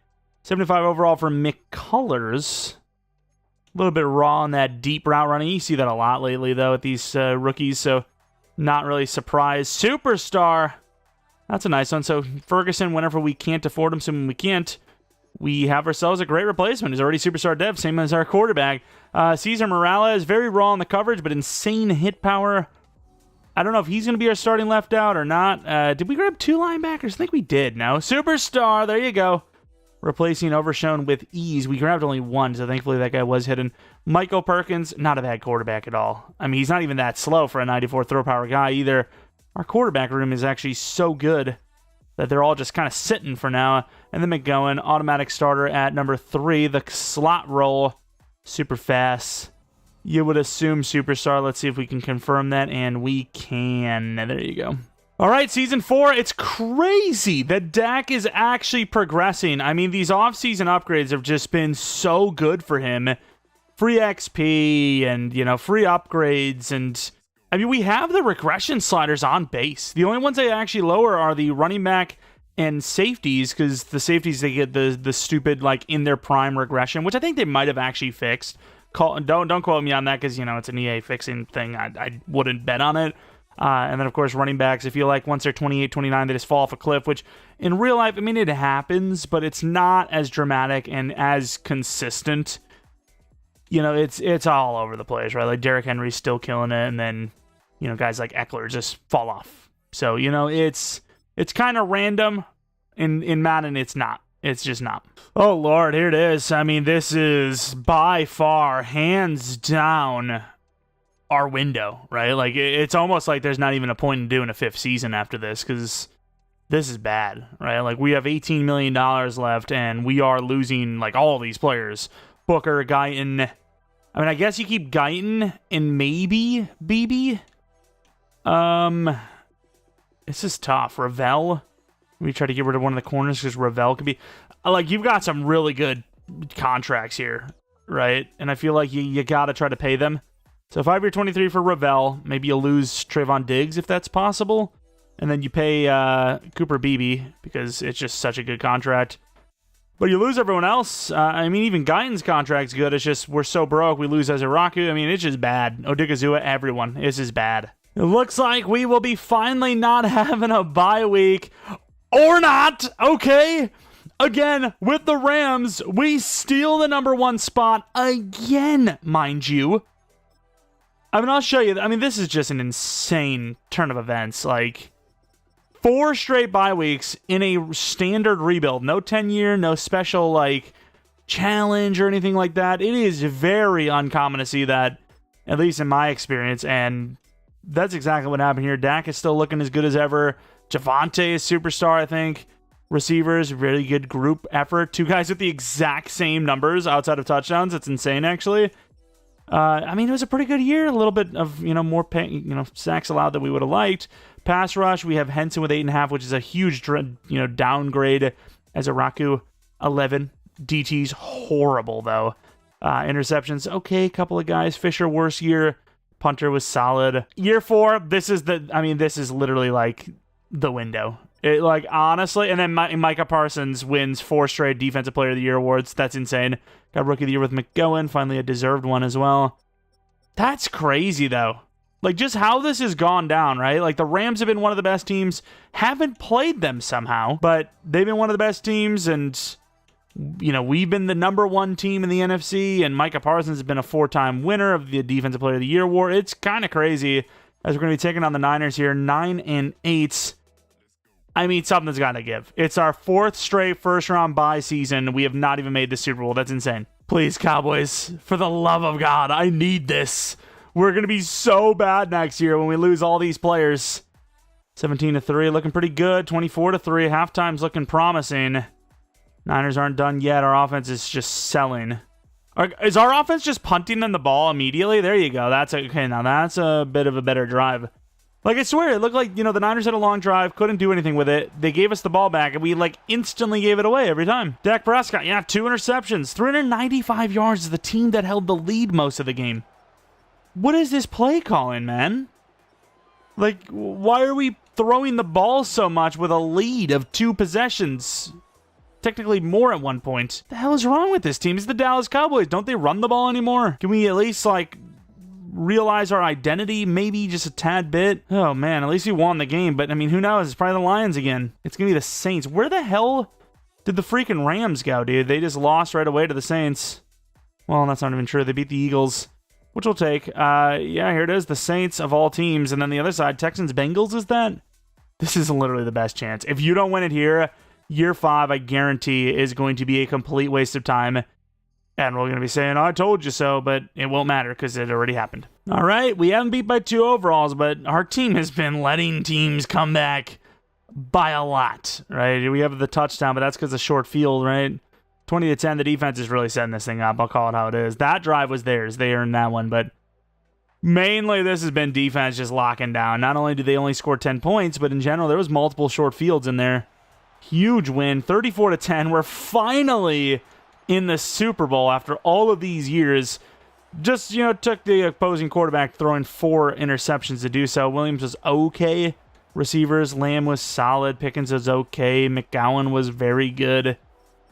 75 overall for McCullers. A little bit raw on that deep route running. You see that a lot lately, though, with these rookies, so not really surprised. Superstar. That's a nice one. So Ferguson, whenever we can't afford him, so when we can't, we have ourselves a great replacement. He's already superstar dev, same as our quarterback. Cesar Morales, very raw in the coverage, but insane hit power. I don't know if he's going to be our starting left out or not. Did we grab 2 linebackers? I think we did. No. Superstar. There you go. Replacing Overshown with ease. We grabbed only 1, so thankfully that guy was hidden. Michael Perkins, not a bad quarterback at all. I mean, he's not even that slow for a 94 throw power guy either. Our quarterback room is actually so good that they're all just kind of sitting for now. And then McGowan, automatic starter at number 3. The slot roll, super fast. You would assume superstar. Let's see if we can confirm that, and we can. There you go. All right, Season 4, it's crazy that Dak is actually progressing. I mean, these off-season upgrades have just been so good for him. Free XP and, free upgrades. And, I mean, we have the regression sliders on base. The only ones they actually lower are the running back and safeties, because the safeties, they get the stupid, in their prime regression, which I think they might have actually fixed. Don't quote me on that, because, it's an EA fixing thing. I wouldn't bet on it. And then, of course, running backs, I feel like once they're 28, 29, they just fall off a cliff, which in real life, I mean, it happens, but it's not as dramatic and as consistent. It's all over the place, right? Like, Derrick Henry's still killing it, and then guys like Eckler just fall off. So, it's kind of random. In Madden, it's not. It's just not. Oh, Lord, here it is. I mean, this is by far, hands down, our window, right? Like, it's almost like there's not even a point in doing a 5th season after this, because this is bad, right? Like, we have $18 million left, and we are losing, like, all these players. Booker, Guyton. I mean, I guess you keep Guyton and maybe BB. This is tough. Ravel. We try to get rid of one of the corners because Ravel could be... Like, you've got some really good contracts here, right? And I feel like you got to try to pay them. So 5-year 23 for Ravel. Maybe you lose Trayvon Diggs if that's possible. And then you pay Cooper Beebe because it's just such a good contract. But you lose everyone else. I mean, even Guyton's contract's good. It's just we're so broke. We lose Ezeraku. I mean, it's just bad. Odigizua, everyone. This is bad. It looks like we will be finally not having a bye week. Or not. Okay. Again, with the Rams, we steal the number 1 spot again, mind you. I mean, I'll show you. I mean, this is just an insane turn of events. Like, 4 straight bye weeks in a standard rebuild. No 10-year, no special, like, challenge or anything like that. It is very uncommon to see that, at least in my experience, and that's exactly what happened here. Dak is still looking as good as ever. Javonte is superstar, I think. Receivers, really good group effort. 2 guys with the exact same numbers outside of touchdowns. It's insane, actually. I mean, it was a pretty good year. A little bit of, more sacks allowed than we would have liked. Pass rush, we have Henson with 8.5, which is a huge, downgrade. Ezeraku, 11. DT's horrible, though. Interceptions, okay, couple of guys. Fisher, worse year. Punter was solid. Year 4, this is literally like the window. Honestly, and then Micah Parsons wins 4 straight Defensive Player of the Year awards. That's insane. Got Rookie of the Year with McGowan. Finally, a deserved one as well. That's crazy, though. Like, just how this has gone down, right? Like, the Rams have been one of the best teams. Haven't played them somehow, but they've been one of the best teams, and, we've been the number 1 team in the NFC, and Micah Parsons has been a 4-time winner of the Defensive Player of the Year award. It's kind of crazy, as we're going to be taking on the Niners here, 9-8. I mean, something's got to give. It's our 4th straight first-round bye season. We have not even made the Super Bowl. That's insane. Please, Cowboys, for the love of God, I need this. We're going to be so bad next year when we lose all these players. 17-3, looking pretty good. 24-3, halftime's looking promising. Niners aren't done yet. Our offense is just selling. Is our offense just punting them the ball immediately? There you go. That's okay. Now that's a bit of a better drive. Like, I swear, it looked like, the Niners had a long drive, couldn't do anything with it. They gave us the ball back, and we, instantly gave it away every time. Dak Prescott, 2 interceptions. 395 yards is the team that held the lead most of the game. What is this play calling, man? Like, why are we throwing the ball so much with a lead of 2 possessions? Technically more at one point. The hell is wrong with this team? It's the Dallas Cowboys. Don't they run the ball anymore? Can we at least, realize our identity, maybe just a tad bit? Oh man, at least we won the game, but I mean, who knows? It's probably the Lions again. It's gonna be the Saints. Where the hell did the freaking Rams go, dude? They just lost right away to the Saints. Well, that's not even true. They beat the Eagles, which we'll take. Yeah, here it is, the Saints of all teams, and then the other side, Texans Bengals. Is that? This is literally the best chance. If you don't win it here, year 5, I guarantee, is going to be a complete waste of time. And we're going to be saying, I told you so, but it won't matter because it already happened. All right, we haven't beat by 2 overalls, but our team has been letting teams come back by a lot, right? We have the touchdown, but that's because of short field, right? 20-10, the defense is really setting this thing up. I'll call it how it is. That drive was theirs. They earned that one, but mainly this has been defense just locking down. Not only did they only score 10 points, but in general, there was multiple short fields in there. Huge win, 34-10. We're finally in the Super Bowl after all of these years. Just, took the opposing quarterback throwing 4 interceptions to do so. Williams was okay. Receivers, Lamb was solid. Pickens was okay. McGowan was very good.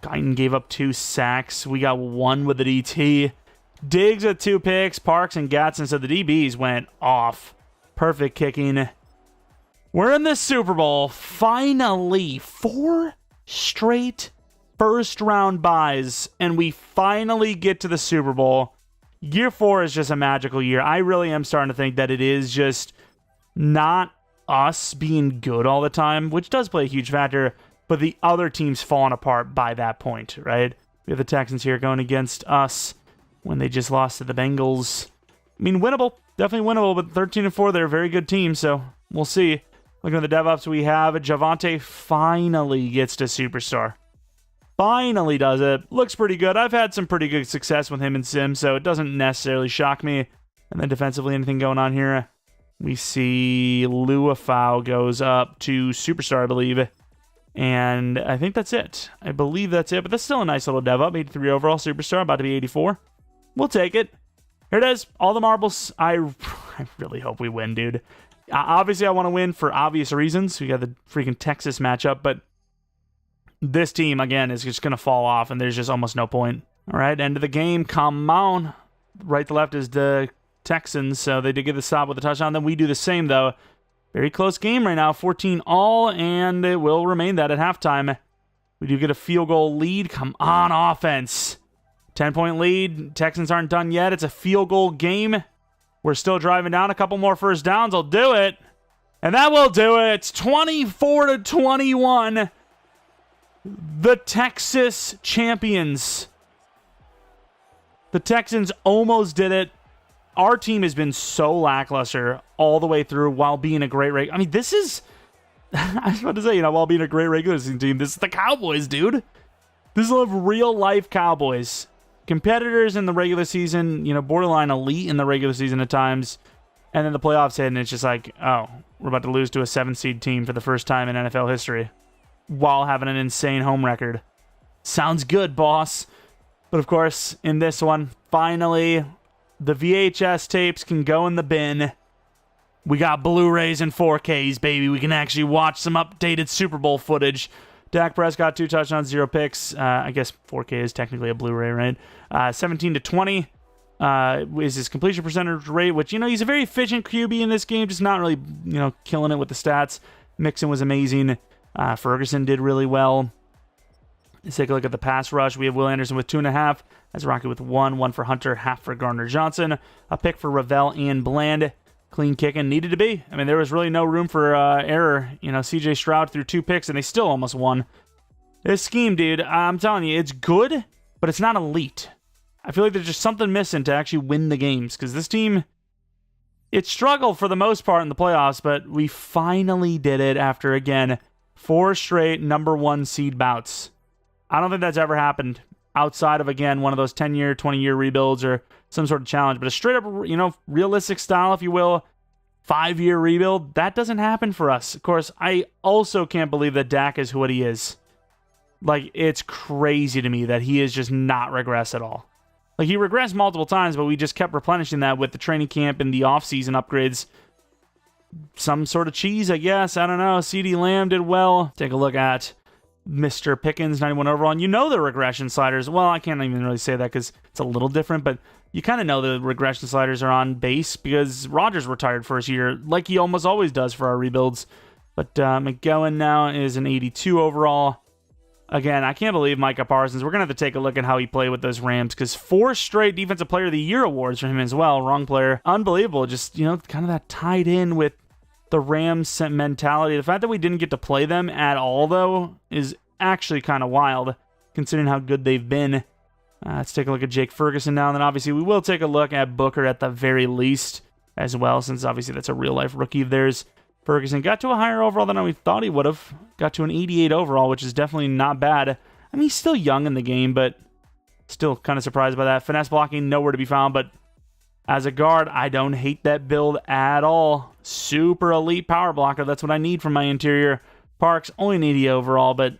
Guyton gave up 2 sacks. We got 1 with the DT. Diggs with 2 picks. Parks and Gatson, so the DBs went off. Perfect kicking. We're in the Super Bowl. Finally, 4 straight first-round buys, and we finally get to the Super Bowl. Year 4 is just a magical year. I really am starting to think that it is just not us being good all the time, which does play a huge factor, but the other team's falling apart by that point, right? We have the Texans here going against us when they just lost to the Bengals. I mean, winnable. Definitely winnable, but 13-4, they're a very good team, so we'll see. Looking at the DevOps we have, Javonte finally gets to Superstar. Finally does it. Looks pretty good. I've had some pretty good success with him in Sim, so it doesn't necessarily shock me. And then defensively, anything going on here? We see Luafau goes up to Superstar, I believe. And I think that's it. I believe that's it, but that's still a nice little dev up. 83 overall Superstar, about to be 84. We'll take it. Here it is. All the marbles. I really hope we win, dude. Obviously, I want to win for obvious reasons. We got the freaking Texas matchup, but this team, again, is just going to fall off, and there's just almost no point. All right, end of the game. Come on. Right to left is the Texans, so they did get the stop with a touchdown. Then we do the same, though. Very close game right now, 14-all, and it will remain that at halftime. We do get a field goal lead. Come on, offense. 10-point lead. Texans aren't done yet. It's a field goal game. We're still driving down. A couple more first downs will do it. And that will do it. It's 24-21. The Texas champions. The Texans almost did it. Our team has been so lackluster all the way through while being a great I mean, this is... I was about to say, while being a great regular season team, this is the Cowboys, dude. This is real-life Cowboys. Competitors in the regular season, borderline elite in the regular season at times. And then the playoffs hit, and it's just like, oh, we're about to lose to a 7-seed team for the first time in NFL history while having an insane home record. Sounds good, boss. But of course, in this one, finally, the VHS tapes can go in the bin. We got Blu-rays and 4Ks, baby. We can actually watch some updated Super Bowl footage. Dak Prescott, 2 touchdowns, 0 picks. I guess 4K is technically a Blu-ray, right? 17-20 is his completion percentage rate, which, he's a very efficient QB in this game, just not really, killing it with the stats. Mixon was amazing. Ferguson did really well. Let's take a look at the pass rush. We have Will Anderson with 2.5. That's Rocky with 1 for Hunter, half for Gardner Johnson. A pick for Ravel and Bland. Clean kicking needed to be. I mean, there was really no room for error. CJ Stroud threw 2 picks, and they still almost won. This scheme, dude, I'm telling you, it's good, but it's not elite. I feel like there's just something missing to actually win the games, because this team, it struggled for the most part in the playoffs, but we finally did it after, again, 4 straight number 1 seed bouts. I don't think that's ever happened outside of, again, one of those 10-year, 20-year rebuilds or some sort of challenge. But a straight-up, realistic style, if you will, 5-year rebuild, that doesn't happen for us. Of course, I also can't believe that Dak is what he is. Like, it's crazy to me that he is just not regressed at all. Like, he regressed multiple times, but we just kept replenishing that with the training camp and the offseason upgrades. Some sort of cheese, I guess. I don't know. CeeDee Lamb did well. Take a look at Mr. Pickens, 91 overall. And the regression sliders. Well, I can't even really say that because it's a little different, but you kind of know the regression sliders are on base because Rodgers retired first year, like he almost always does for our rebuilds. But McGowan now is an 82 overall. Again, I can't believe Micah Parsons. We're going to have to take a look at how he played with those Rams because 4 straight Defensive Player of the Year awards for him as well. Wrong player. Unbelievable. Just, kind of that tied in with the Rams mentality. The fact that we didn't get to play them at all, though, is actually kind of wild considering how good they've been. Let's take a look at Jake Ferguson now. And then obviously we will take a look at Booker at the very least as well, since obviously that's a real-life rookie of theirs. Ferguson got to a higher overall than we thought he would have. Got to an 88 overall, which is definitely not bad. I mean, he's still young in the game, but still kind of surprised by that. Finesse blocking, nowhere to be found, but as a guard, I don't hate that build at all. Super elite power blocker. That's what I need from my interior. Parks, only an 80 overall, but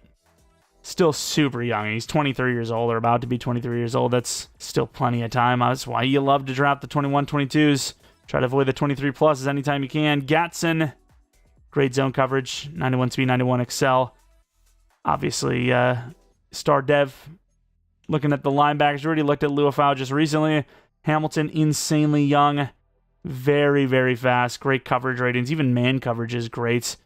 still super young. He's 23 years old, or about to be 23 years old. That's still plenty of time. That's why you love to draft the 21, 22s. Try to avoid the 23 pluses anytime you can. Gatson, great zone coverage, 91 speed, 91 excel. Obviously, star dev. Looking at the linebackers, already looked at Luafau just recently. Hamilton, insanely young. Very, very fast. Great coverage ratings. Even man coverage is great.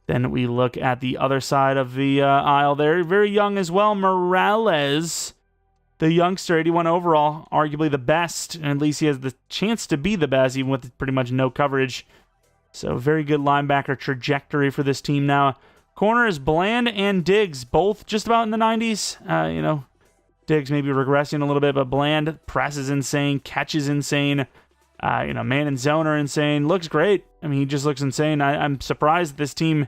Then we look at the other side of the aisle there. Very young as well. Morales, the youngster, 81 overall. Arguably the best. And at least he has the chance to be the best, even with pretty much no coverage. So very good linebacker trajectory for this team now. Corners, Bland and Diggs, both just about in the 90s. Diggs maybe regressing a little bit, but Bland, press is insane, catch is insane. Man and zone are insane. Looks great. I mean, he just looks insane. I'm surprised this team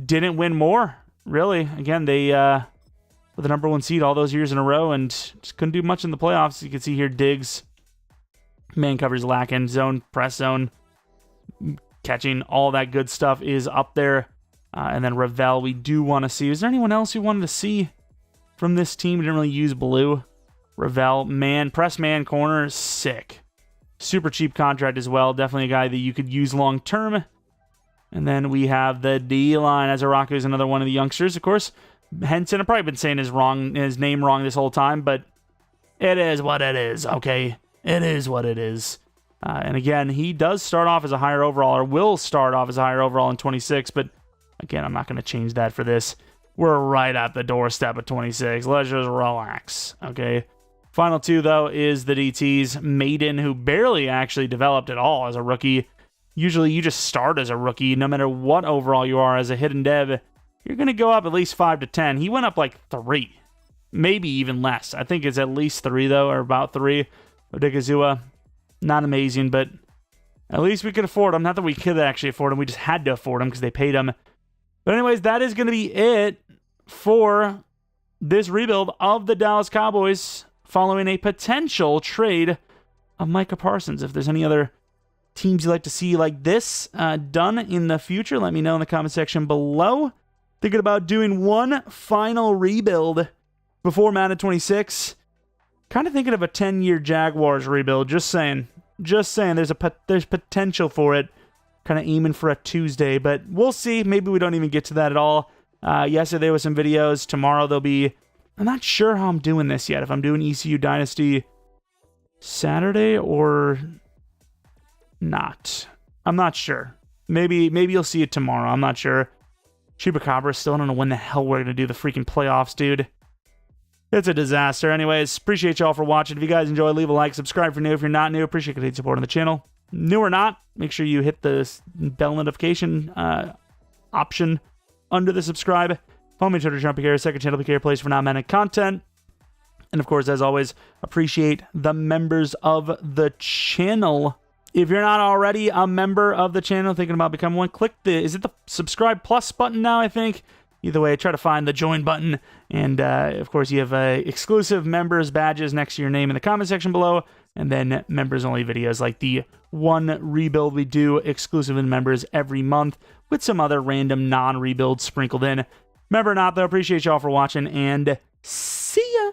didn't win more, really. Again, they were the number 1 seed all those years in a row and just couldn't do much in the playoffs. You can see here, Diggs, man coverage lacking, zone, press zone, catching, all that good stuff is up there. And then Ravel, we do want to see. Is there anyone else you wanted to see from this team? We didn't really use blue. Ravel, man, press man, corner, sick. Super cheap contract as well. Definitely a guy that you could use long term. And then we have the D-line. Azaraku is another one of the youngsters, of course. Henson, I've probably been saying his name wrong this whole time, but it is what it is, okay? It is what it is. And again, he does start off as a higher overall, or will start off as a higher overall in 26, but again, I'm not going to change that for this. We're right at the doorstep of 26. Let's just relax, okay? Final 2, though, is the DTs. Maiden, who barely actually developed at all as a rookie. Usually, you just start as a rookie. No matter what overall you are as a hidden dev, you're going to go up at least 5 to 10. He went up like 3. Maybe even less. I think it's at least 3, though, or about 3. Odigizua, not amazing, but at least we could afford him. Not that we could actually afford him. We just had to afford him because they paid him. But anyways, that is going to be it for this rebuild of the Dallas Cowboys following a potential trade of Micah Parsons. If there's any other teams you'd like to see like this done in the future, let me know in the comment section below. Thinking about doing one final rebuild before Madden 26. Kind of thinking of a 10-year Jaguars rebuild. Just saying. There's potential for it. Kind of aiming for a Tuesday, but we'll see. Maybe we don't even get to that at all. Yesterday was some videos. Tomorrow there'll be... I'm not sure how I'm doing this yet. If I'm doing ECU Dynasty Saturday or not. I'm not sure. Maybe you'll see it tomorrow. I'm not sure. Chupacabra still don't know when the hell we're going to do the freaking playoffs, dude. It's a disaster. Anyways, appreciate y'all for watching. If you guys enjoy, leave a like, subscribe if you're new. If you're not new, appreciate continued support on the channel. New or not, make sure you hit the bell notification option under the subscribe. Follow me on Twitter, Jeromepkr, second channel, PK, place for non-Madden content. And of course, as always, appreciate the members of the channel. If you're not already a member of the channel, thinking about becoming one, click is it the subscribe plus button now, I think? Either way, try to find the join button. And, of course, you have exclusive members badges next to your name in the comment section below. And then members-only videos like the one rebuild we do exclusive to members every month with some other random non-rebuilds sprinkled in. Member or not, though, appreciate y'all for watching, and see ya!